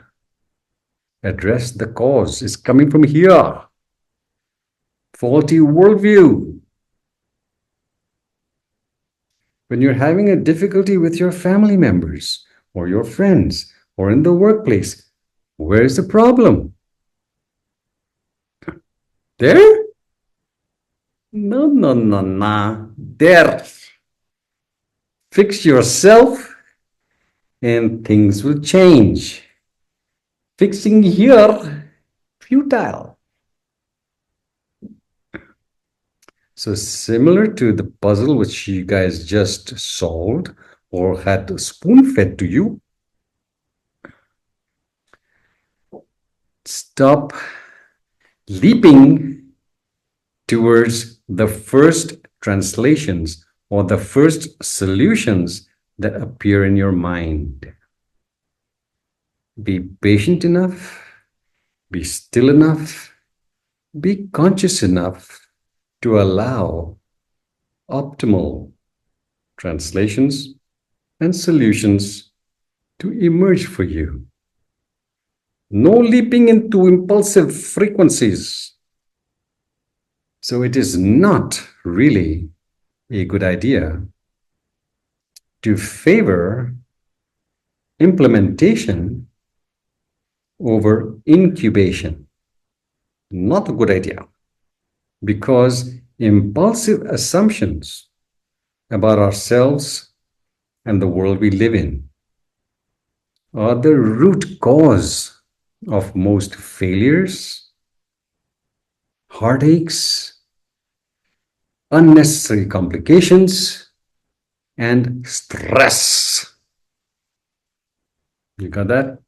Address the cause. It's coming from here. Faulty worldview. When you're having a difficulty with your family members or your friends or in the workplace, where's the problem? There? No, no, no, no. There. Fix yourself and things will change. Fixing here, futile. So similar to the puzzle which you guys just solved or had spoon-fed to you, stop leaping towards the first translations or the first solutions that appear in your mind. Be patient enough, be still enough, be conscious enough to allow optimal translations and solutions to emerge for you. No leaping into impulsive frequencies. So it is not really a good idea to favor implementation over incubation. Not a good idea, because impulsive assumptions about ourselves and the world we live in are the root cause of most failures, heartaches, unnecessary complications, and stress. You got that?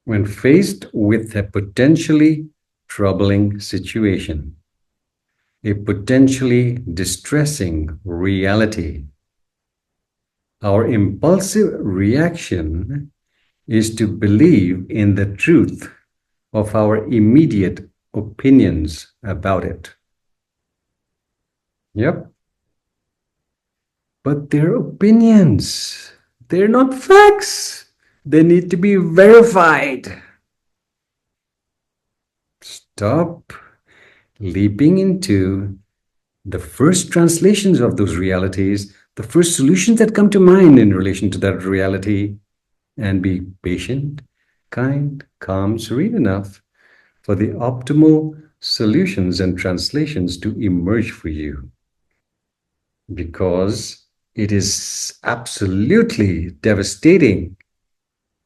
When faced with a potentially troubling situation, a potentially distressing reality, our impulsive reaction is to believe in the truth of our immediate opinions about it. Yep. But they're opinions. They're not facts. They need to be verified. Stop leaping into the first translations of those realities, the first solutions that come to mind in relation to that reality, and be patient, kind, calm, serene enough for the optimal solutions and translations to emerge for you. Because it is absolutely devastating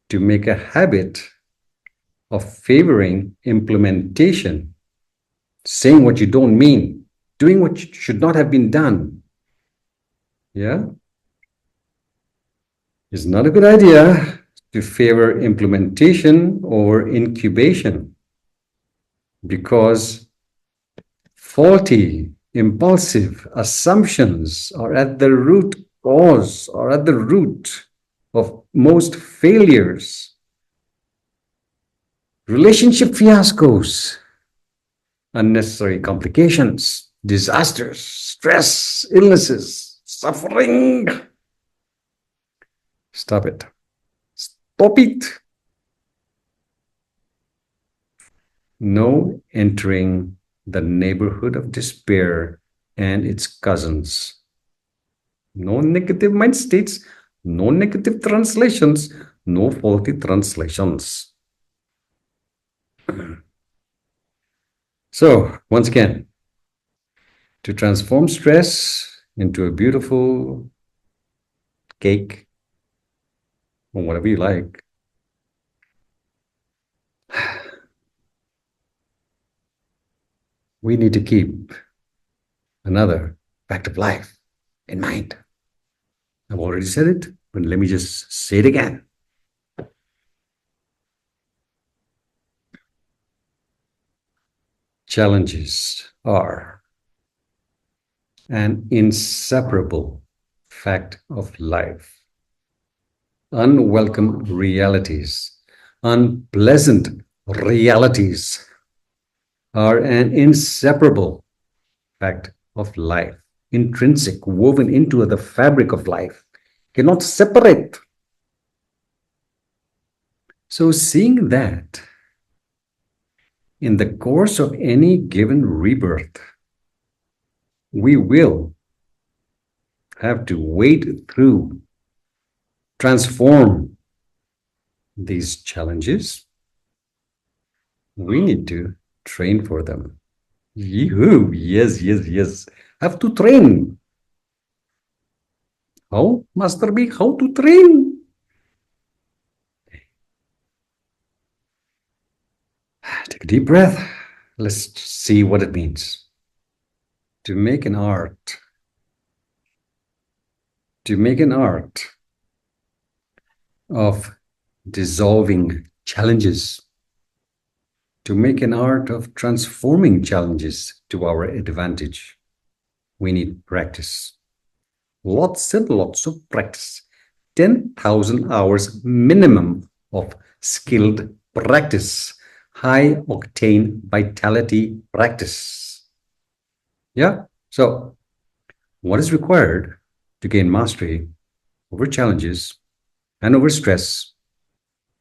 to make a habit of favoring implementation, saying what you don't mean, doing what should not have been done. Yeah? It's not a good idea to favor implementation over incubation, because faulty, impulsive assumptions are at the root cause, or at the root of most failures, relationship fiascos, unnecessary complications, disasters, stress, illnesses, suffering. Stop it. Stop it. No entering the neighborhood of despair and its cousins. No negative mind states, no negative translations, no faulty translations. So, once again, to transform stress into a beautiful cake, or whatever you like, we need to keep another fact of life in mind. I've already said it, but let me just say it again. Challenges are an inseparable fact of life. Unwelcome realities, unpleasant realities are an inseparable fact of life, intrinsic, woven into the fabric of life, cannot separate. So, seeing that in the course of any given rebirth, we will have to wade through, transform these challenges. We need to train for them. Yee-hoo. Yes, yes, yes. Have to train. How, Master B? How to train? Take a deep breath. Let's see what it means. To make an art. To make an art of dissolving challenges. To make an art of transforming challenges to our advantage, we need practice. Lots and lots of practice. 10,000 hours minimum of skilled practice. High octane vitality practice. Yeah? So, what is required to gain mastery over challenges and over stress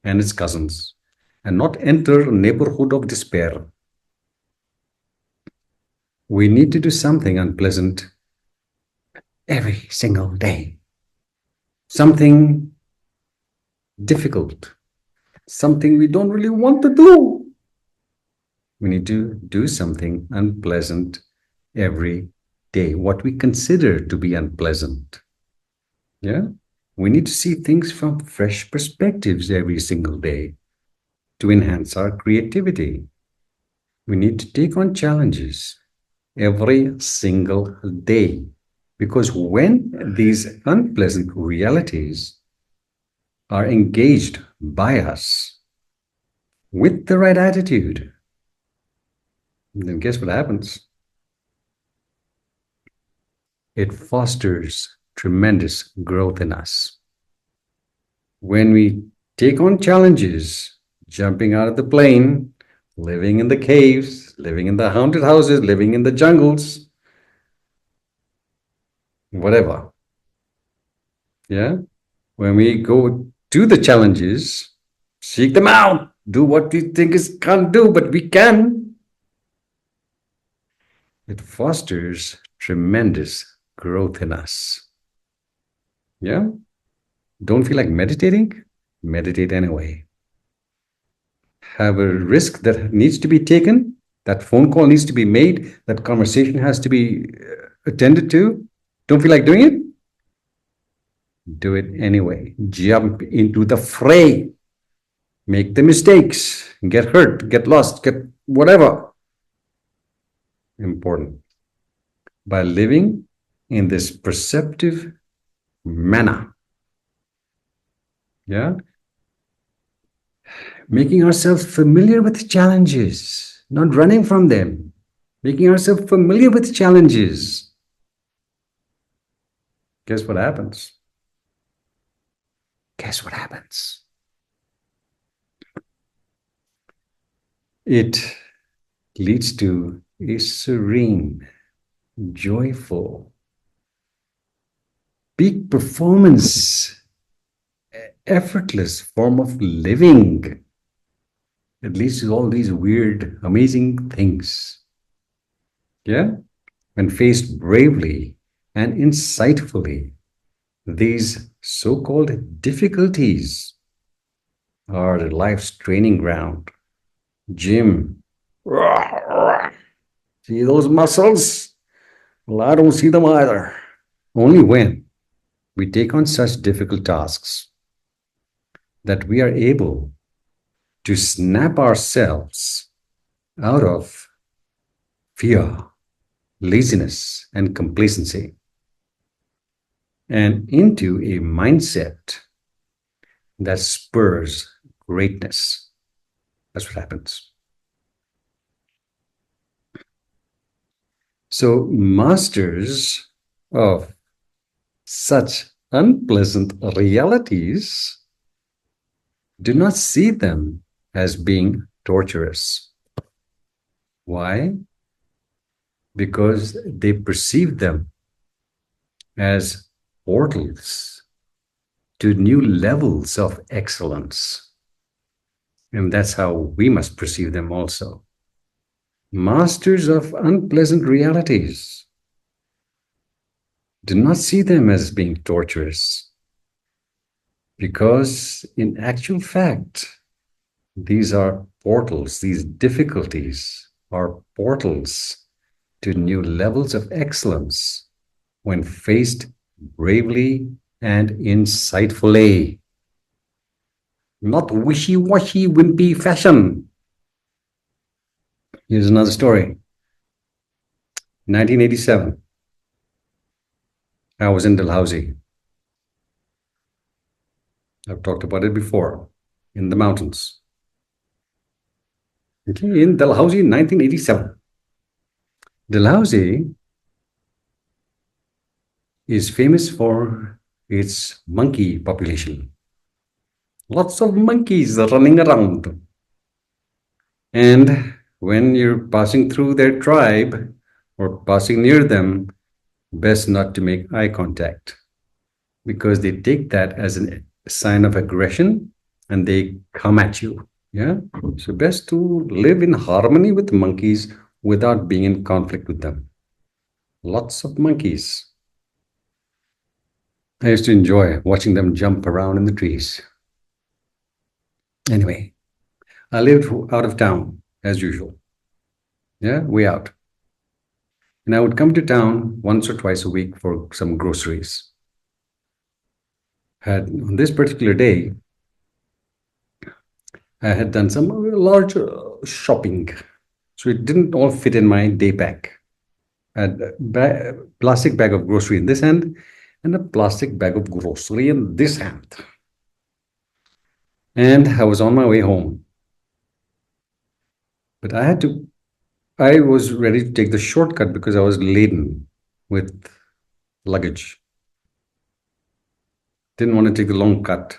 and its cousins, and not enter a neighborhood of despair? We need to do something unpleasant every single day. something difficult, something we don't really want to do. We need to do something unpleasant every day, what we consider to be unpleasant. Yeah. We need to see things from fresh perspectives every single day to enhance our creativity. We need to take on challenges every single day, because when these unpleasant realities are engaged by us with the right attitude, then guess what happens? It fosters tremendous growth in us. When we take on challenges, jumping out of the plane, living in the caves, living in the haunted houses, living in the jungles, whatever. Yeah. When we go do the challenges, seek them out, do what we think is can't do, but we can. It fosters tremendous growth in us. Yeah. Don't feel like meditating? Meditate anyway. Have a risk that needs to be taken, that phone call needs to be made, that conversation has to be attended to. Don't feel like doing it? Do it anyway. Jump into the fray. Make the mistakes, get hurt, get lost, get whatever. Important. By living in this perceptive manner. Yeah. Making ourselves familiar with challenges, not running from them. Making ourselves familiar with challenges. Guess what happens? Guess what happens? It leads to a serene, joyful, peak performance, effortless form of living. It leads to all these weird, amazing things. Yeah? When faced bravely and insightfully, these so called difficulties are life's training ground. Gym. See those muscles? Well, I don't see them either. Only when we take on such difficult tasks that we are able to snap ourselves out of fear, laziness, and complacency and into a mindset that spurs greatness. That's what happens. So, masters of such unpleasant realities do not see them as being torturous. Why? Because they perceive them as portals to new levels of excellence. And that's how we must perceive them also. Masters of unpleasant realities do not see them as being torturous, because in actual fact, these are portals, these difficulties are portals to new levels of excellence when faced bravely and insightfully. Not wishy-washy, wimpy fashion. Here's another story. 1987. I was in Dalhousie. I've talked about it before. In the mountains. Okay, in Dalhousie, 1987. Dalhousie is famous for its monkey population. Lots of monkeys running around. And when you're passing through their tribe or passing near them, best not to make eye contact, because they take that as a sign of aggression and they come at you. Yeah. So best to live in harmony with monkeys without being in conflict with them. Lots of monkeys. I used to enjoy watching them jump around in the trees. Anyway, I lived out of town as usual. Yeah, way out. And I would come to town once or twice a week for some groceries. Had on this particular day, I had done some large shopping, so it didn't all fit in my day pack. I had a plastic bag of grocery in this hand and a plastic bag of grocery in this hand. And I was on my way home. But I was ready to take the shortcut because I was laden with luggage. Didn't want to take the long cut.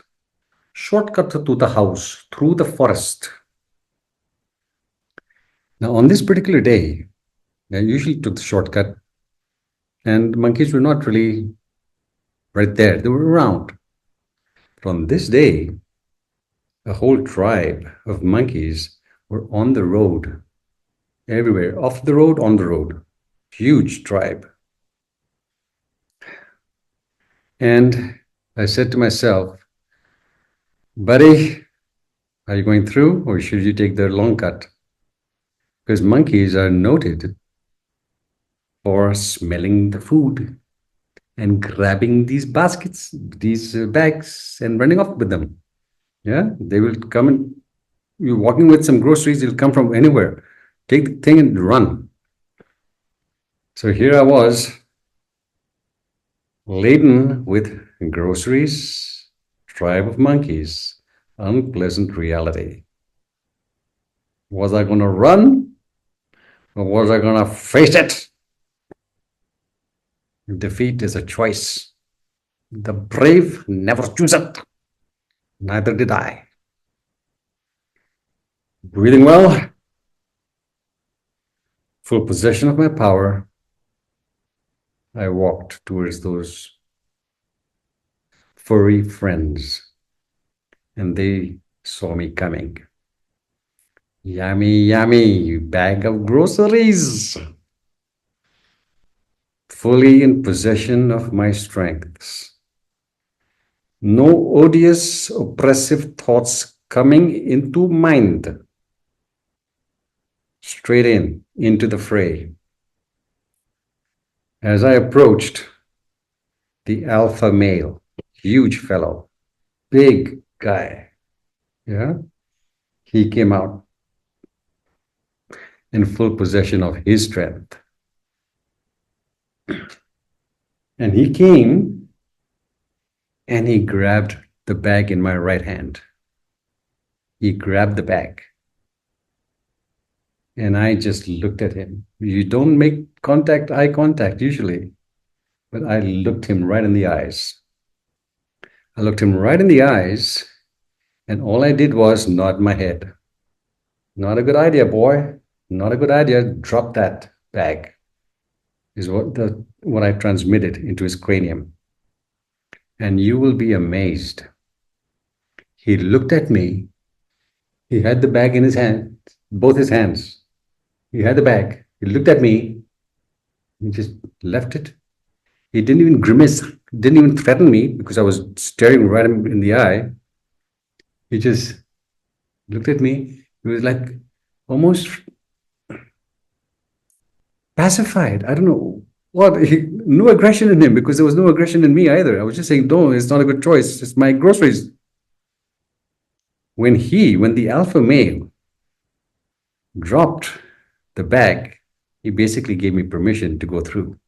Shortcut to the house through the forest. Now, on this particular day, I usually took the shortcut, and monkeys were not really right there. They were around. But on this day, a whole tribe of monkeys were on the road, everywhere, off the road, on the road. Huge tribe. And I said to myself, buddy, are you going through or should you take the long cut? Because monkeys are noted for smelling the food and grabbing these baskets, these bags, and running off with them. Yeah, they will come and you're walking with some groceries, they'll come from anywhere. Take the thing and run. So here I was, laden with groceries, tribe of monkeys, unpleasant reality. Was I going to run or was I going to face it? Defeat is a choice. The brave never choose it. Neither did I. Breathing well, full possession of my power, I walked towards those furry friends, and they saw me coming. Yummy, yummy, bag of groceries. Fully in possession of my strengths. No odious, oppressive thoughts coming into mind. Straight into the fray. As I approached, the alpha male, huge fellow, big guy, yeah, he came out in full possession of his strength. And he came and he grabbed the bag in my right hand. He grabbed the bag. And I just looked at him. You don't make eye contact usually. But I looked him right in the eyes. I looked him right in the eyes, and all I did was nod my head. Not a good idea, boy. Not a good idea. Drop that bag, is what I transmitted into his cranium. And you will be amazed. He looked at me. He had the bag in his hand, both his hands. He had the bag. He looked at me. He just left it. He didn't even grimace, didn't even threaten me because I was staring right in the eye. He just looked at me. He was like almost pacified. I don't know what. No aggression in him because there was no aggression in me either. I was just saying, no, it's not a good choice. It's my groceries. When the alpha male dropped the bag, he basically gave me permission to go through.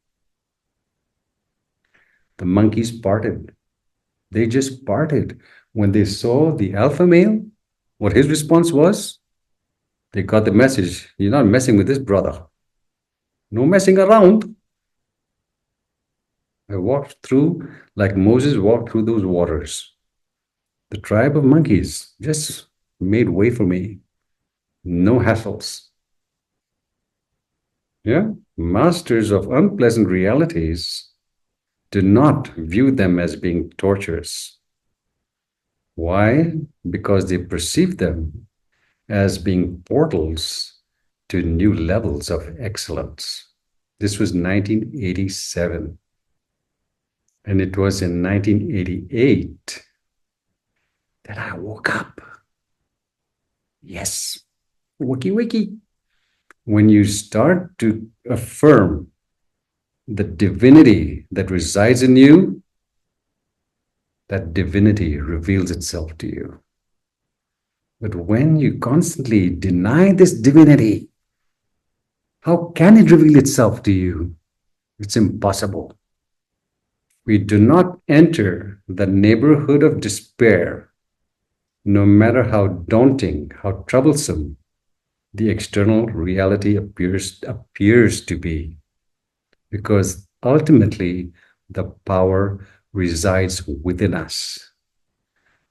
The monkeys parted. They just parted. When they saw the alpha male, what his response was, they got the message. You're not messing with this brother. No messing around. I walked through like Moses walked through those waters. The tribe of monkeys just made way for me. No hassles. Yeah, masters of unpleasant realities do not view them as being torturous. Why? Because they perceive them as being portals to new levels of excellence. This was 1987. And it was in 1988 that I woke up. Yes, wiki wiki. When you start to affirm the divinity that resides in you, that divinity reveals itself to you. But when you constantly deny this divinity, how can it reveal itself to you? It's impossible. We do not enter the neighborhood of despair, no matter how daunting, how troublesome the external reality appears to be, because ultimately the power resides within us,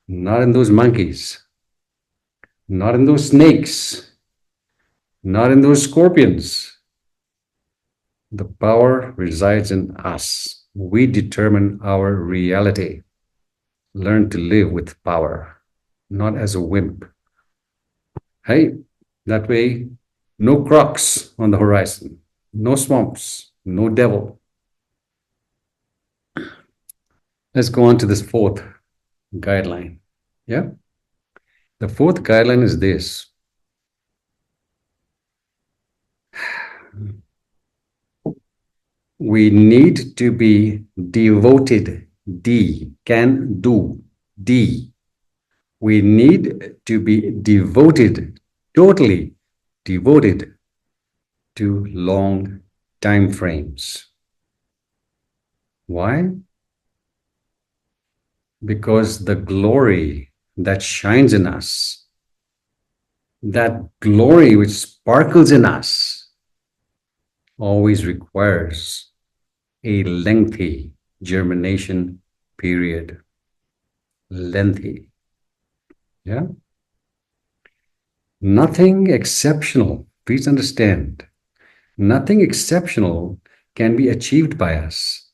not in those monkeys, not in those snakes, not in those scorpions. The power resides in us. We determine our reality. Learn to live with power, not as a wimp. Hey, that way, no crocs on the horizon, no swamps, no devil. Let's go on to this fourth guideline. Yeah. The fourth guideline is this. We need to be devoted. Can do. We need to be devoted, totally devoted to long time frames. Why? Because the glory that shines in us, that glory which sparkles in us, always requires a lengthy germination period. Lengthy. Yeah. Nothing exceptional, please understand, nothing exceptional can be achieved by us,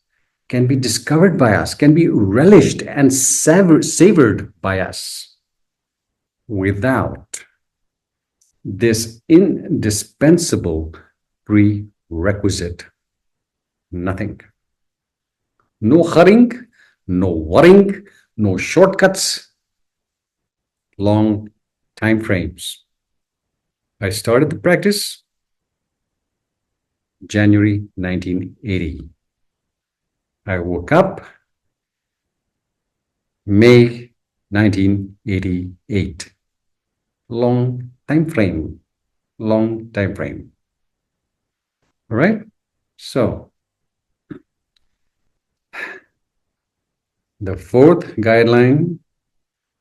can be discovered by us, can be relished and savored by us without this indispensable prerequisite. Nothing. No hurrying, no worrying, no shortcuts, long time frames. I started the practice January 1980. I woke up May 1988. Long time frame. Long time frame. All right? So, the fourth guideline,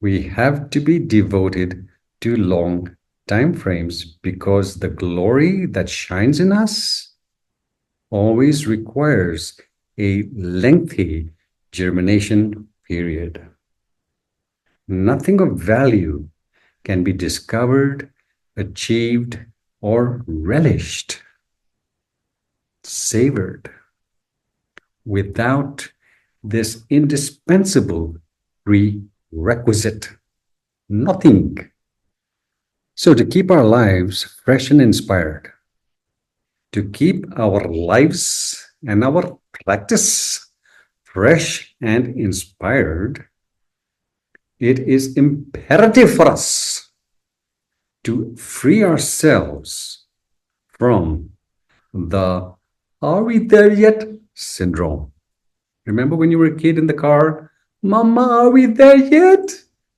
we have to be devoted to long time frames because the glory that shines in us always requires a lengthy germination period. Nothing of value can be discovered, achieved, or relished, savored without this indispensable prerequisite. Nothing. So, to keep our lives fresh and inspired, to keep our lives and our practice fresh and inspired, it is imperative for us to free ourselves from the "are we there yet" syndrome. Remember when you were a kid in the car? Mama, are we there yet?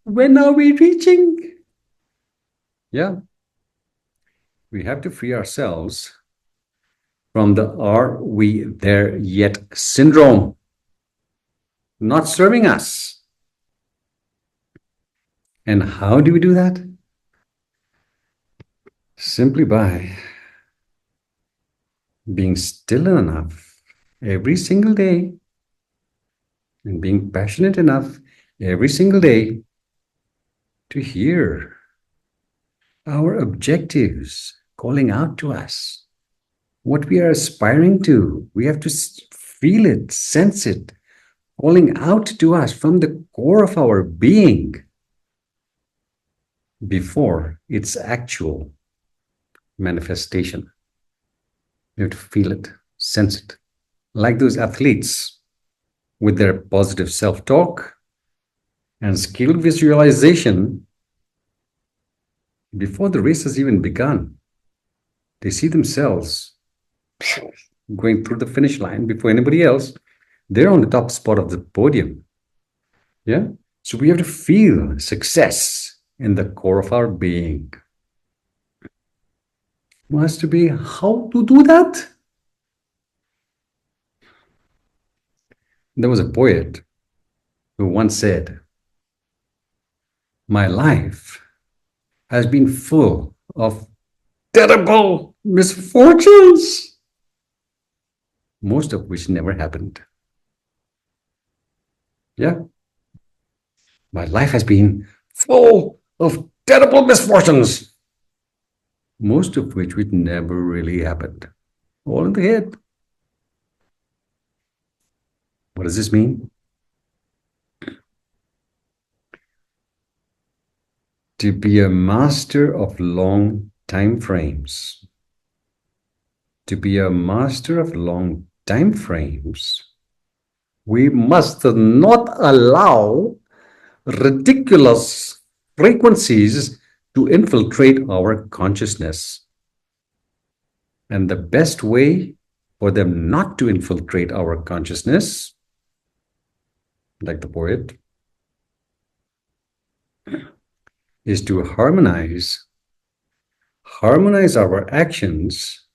When are we reaching? Yeah. We have to free ourselves from the "are we there yet" syndrome. Not serving us. And how do we do that? Simply by being still enough every single day and being passionate enough every single day to hear our objectives calling out to us, what we are aspiring to. We have to feel it, sense it, calling out to us from the core of our being before its actual manifestation. You have to feel it, sense it, like those athletes. with their positive self-talk and skilled visualization before the race has even begun. They see themselves going through the finish line before anybody else. They're on the top spot of the podium. Yeah. So we have to feel success in the core of our being. Has to be how to do that? There was a poet who once said, "My life has been full of terrible misfortunes, most of which never happened." Yeah. My life has been full of terrible misfortunes, most of which never really happened. All in the head. What does this mean? To be a master of long time frames. To be a master of long time frames, we must not allow ridiculous frequencies to infiltrate our consciousness. And the best way for them not to infiltrate our consciousness, like the poet, is to harmonize our actions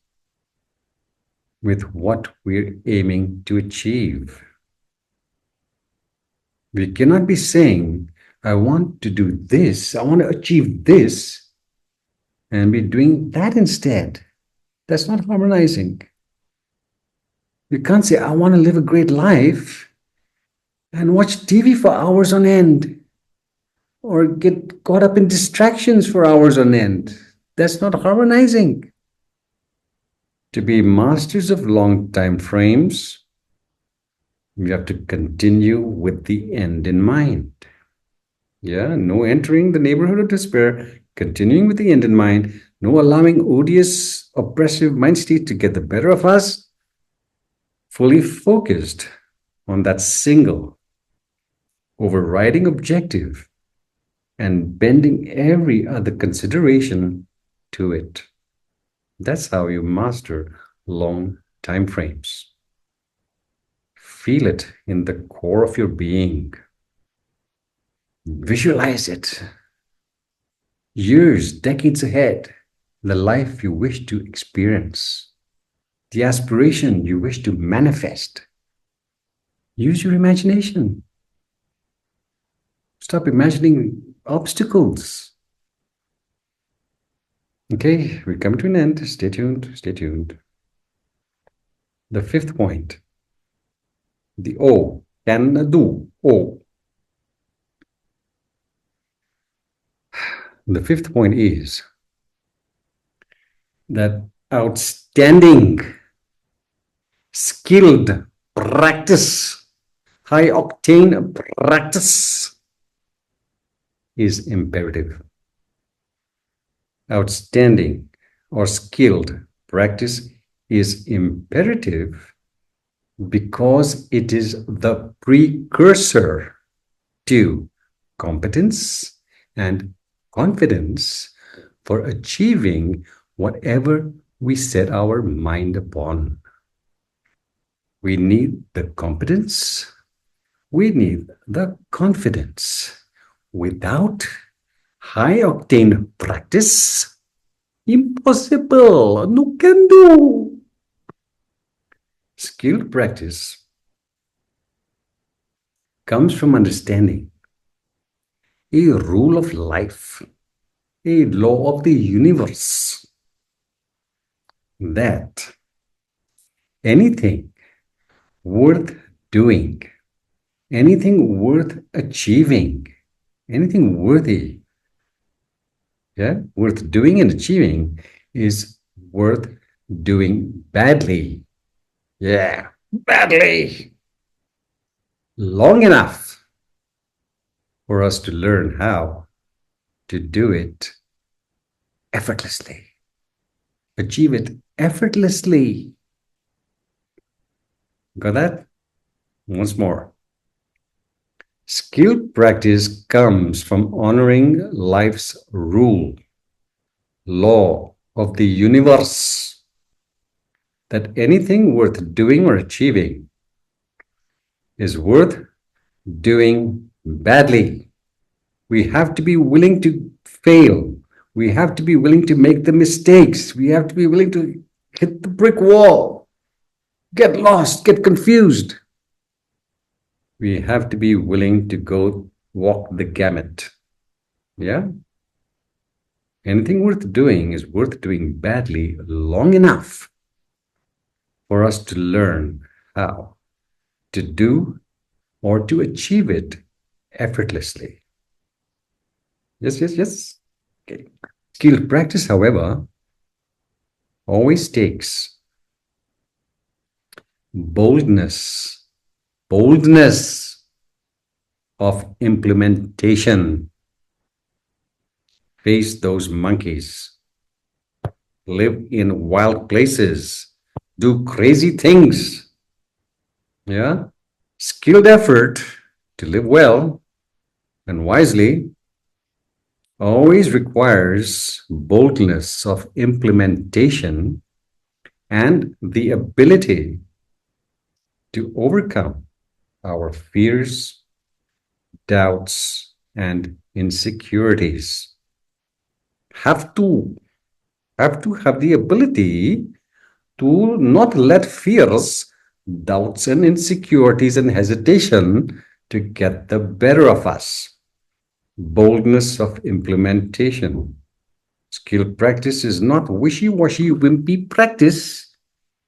with what we're aiming to achieve. We cannot be saying, I want to do this, I want to achieve this, and be doing that instead. That's not harmonizing. You can't say, I want to live a great life and watch TV for hours on end or get caught up in distractions for hours on end. That's not harmonizing. To be masters of long time frames, we have to continue with the end in mind. Yeah, no entering the neighborhood of despair, continuing with the end in mind, no allowing odious, oppressive mind state to get the better of us, fully focused on that single, overriding objective and bending every other consideration to it. That's how you master long time frames. Feel it in the core of your being. Visualize it. Years, decades ahead, the life you wish to experience, the aspiration you wish to manifest. Use your imagination. Stop imagining obstacles. Okay, we're coming to an end. Stay tuned, stay tuned. The fifth point, the O, can do, O. The fifth point is that outstanding, skilled practice, high octane practice is imperative. Outstanding or skilled practice is imperative because it is the precursor to competence and confidence for achieving whatever we set our mind upon. We need the competence, we need the confidence. Without high octane practice, impossible, no can do. Skilled practice comes from understanding a rule of life, a law of the universe, that anything worth doing, anything worth achieving, anything worthy, worth doing and achieving is worth doing badly. Yeah, badly. Long enough for us to learn how to do it effortlessly. Achieve it effortlessly. Got that? Once more. Skill practice comes from honoring life's rule, law of the universe, that anything worth doing or achieving is worth doing badly. We have to be willing to fail. We have to be willing to make the mistakes. We have to be willing to hit the brick wall, get lost, get confused. We have to be willing to go walk the gamut. Yeah? Anything worth doing is worth doing badly long enough for us to learn how to do or to achieve it effortlessly. Yes, yes, yes. Okay. Skill practice, however, always takes boldness, boldness of implementation. Face those monkeys, live in wild places, do crazy things. Yeah. Skilled effort to live well and wisely always requires boldness of implementation and the ability to overcome our fears, doubts, and insecurities. Have to have the ability to not let fears, doubts, and insecurities and hesitation to get the better of us. Boldness of implementation. Skill practice is not wishy-washy, wimpy practice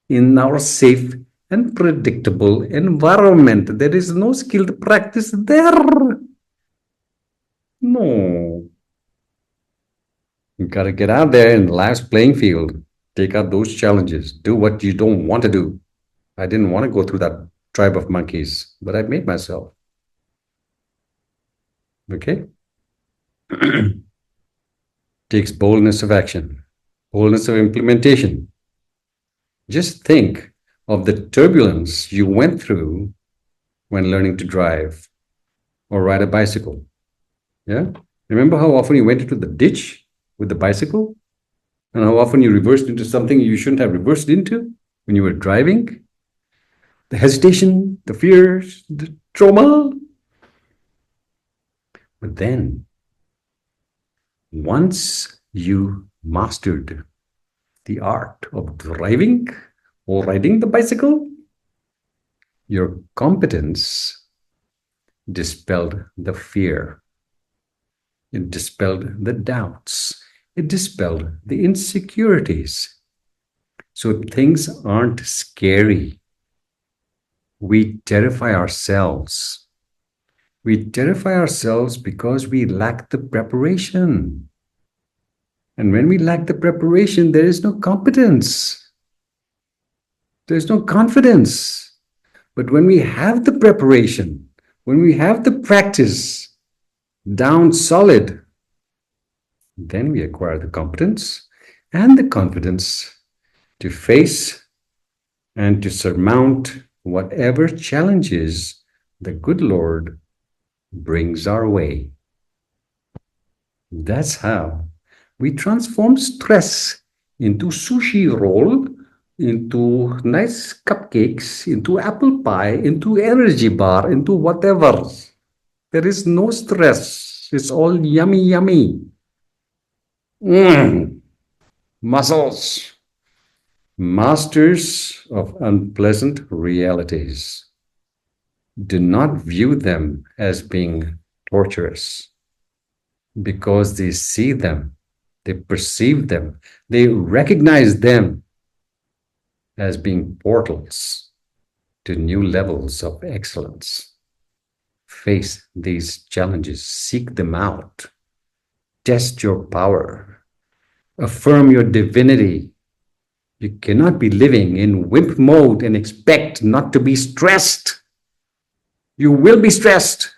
in our safe and predictable environment. There is no skilled practice there. No. You got to get out there in life's playing field. Take out those challenges. Do what you don't want to do. I didn't want to go through that tribe of monkeys, but I made myself. Okay? Takes boldness of action, boldness of implementation. Just think of the turbulence you went through when learning to drive or ride a bicycle. Yeah? Remember how often you went into the ditch with the bicycle? And how often you reversed into something you shouldn't have reversed into when you were driving? The hesitation, the fears, the trauma. But then, once you mastered the art of driving or riding the bicycle, your competence dispelled the fear. It dispelled the doubts. It dispelled the insecurities. So things aren't scary. We terrify ourselves. We terrify ourselves because we lack the preparation. And when we lack the preparation, there is no competence. There's no confidence. But when we have the preparation, when we have the practice down solid, then we acquire the competence and the confidence to face and to surmount whatever challenges the good Lord brings our way. That's how we transform stress into sushi roll, into nice cupcakes, into apple pie, into energy bar, into whatever. There is no stress. It's all yummy, yummy. Muscles. Masters of unpleasant realities. Do not view them as being torturous because they see them, they perceive them, they recognize them as being portals to new levels of excellence. Face these challenges, seek them out, test your power, affirm your divinity. You cannot be living in wimp mode and expect not to be stressed. You will be stressed.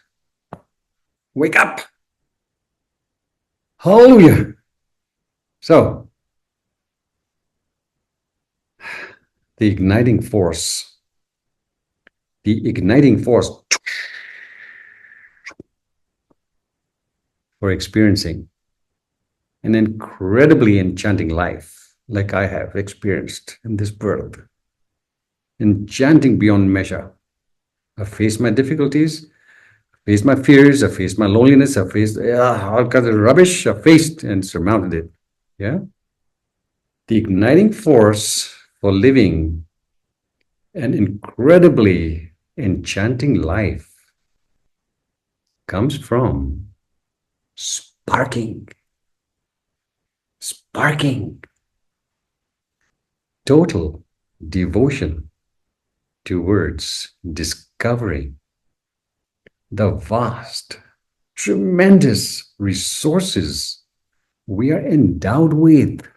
Wake up. Hallelujah. So, the igniting force for experiencing an incredibly enchanting life like I have experienced in this world. Enchanting beyond measure. I faced my difficulties, I faced my fears, I faced my loneliness, I faced all kinds of rubbish. I faced and surmounted it. Yeah. The igniting force for living an incredibly enchanting life comes from sparking, sparking total devotion towards discovering the vast, tremendous resources we are endowed with.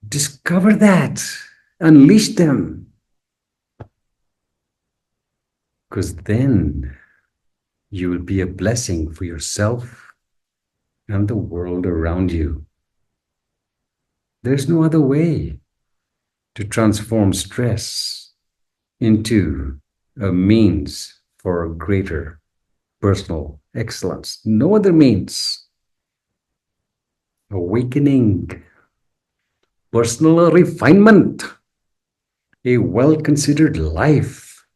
Discover that, unleash them, because then you will be a blessing for yourself and the world around you. There's no other way to transform stress into a means for greater personal excellence. No other means. Awakening, personal refinement, a well-considered life,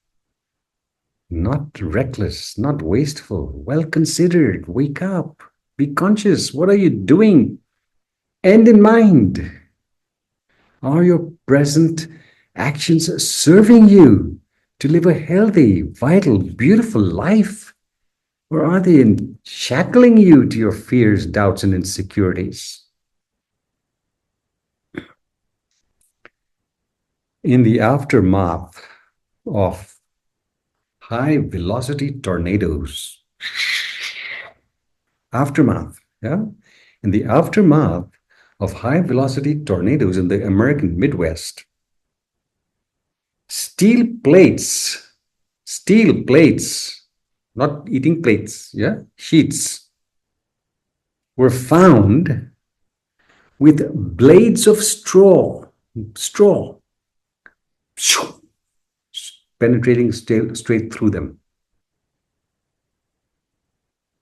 not reckless, not wasteful, well-considered. Wake up, be conscious. What are you doing? End in mind. Are your present actions serving you to live a healthy, vital, beautiful life? Or are they shackling you to your fears, doubts, and insecurities? In the aftermath of high velocity tornadoes, in the aftermath of high velocity tornadoes in the American Midwest, steel plates, not eating plates, sheets, were found with blades of straw, penetrating straight through them.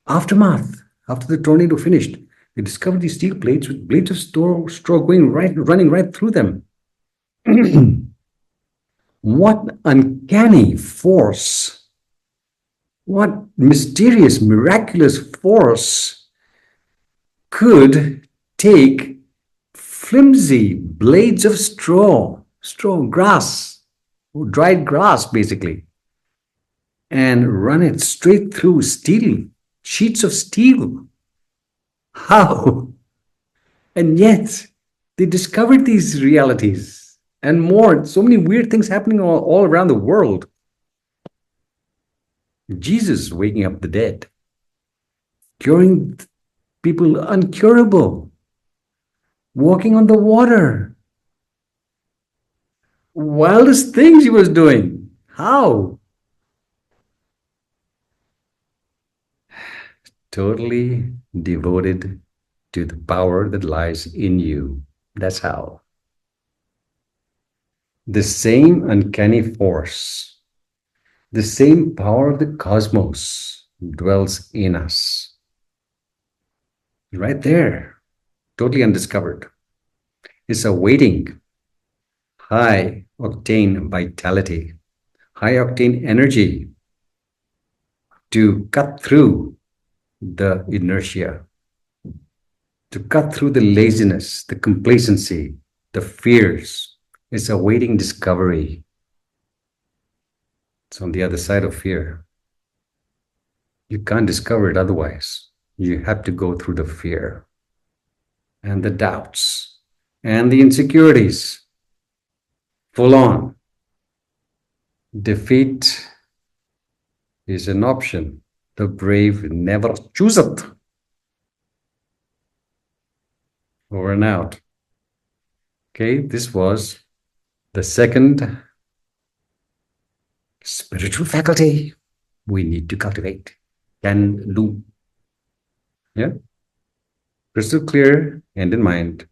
Aftermath, after the tornado finished, they discovered these steel plates with blades of straw running right through them. What uncanny force, what mysterious, miraculous force could take flimsy blades of straw, grass, dried grass basically, and run it straight through sheets of steel. How? And yet, they discovered these realities and more. So many weird things happening all around the world. Jesus waking up the dead, curing people uncurable, walking on the water. Wildest things he was doing. How? Totally devoted to the power that lies in you. That's how. The same uncanny force, the same power of the cosmos dwells in us. Right there, totally undiscovered. It's awaiting high octane vitality, high octane energy to cut through the inertia, to cut through the laziness, the complacency, the fears. It's awaiting discovery. It's on the other side of fear. You can't discover it otherwise. You have to go through the fear and the doubts and the insecurities. Full on. Defeat is an option. The brave never choose it. Over and out. Okay, this was the second spiritual faculty we need to cultivate. Can do. Yeah? Crystal clear, end in mind.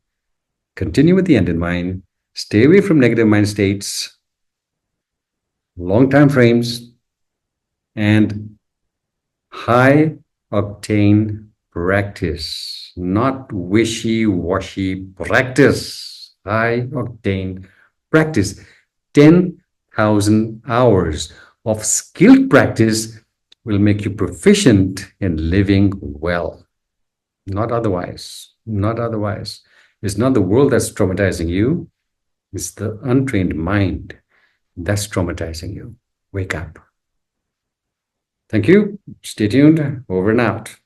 Continue with the end in mind. Stay away from negative mind states, long time frames, and high Octane practice, not wishy-washy practice. High octane practice. 10,000 hours of skilled practice will make you proficient in living well. Not otherwise. Not otherwise. It's not the world that's traumatizing you. It's the untrained mind that's traumatizing you. Wake up. Thank you. Stay tuned. Over and out.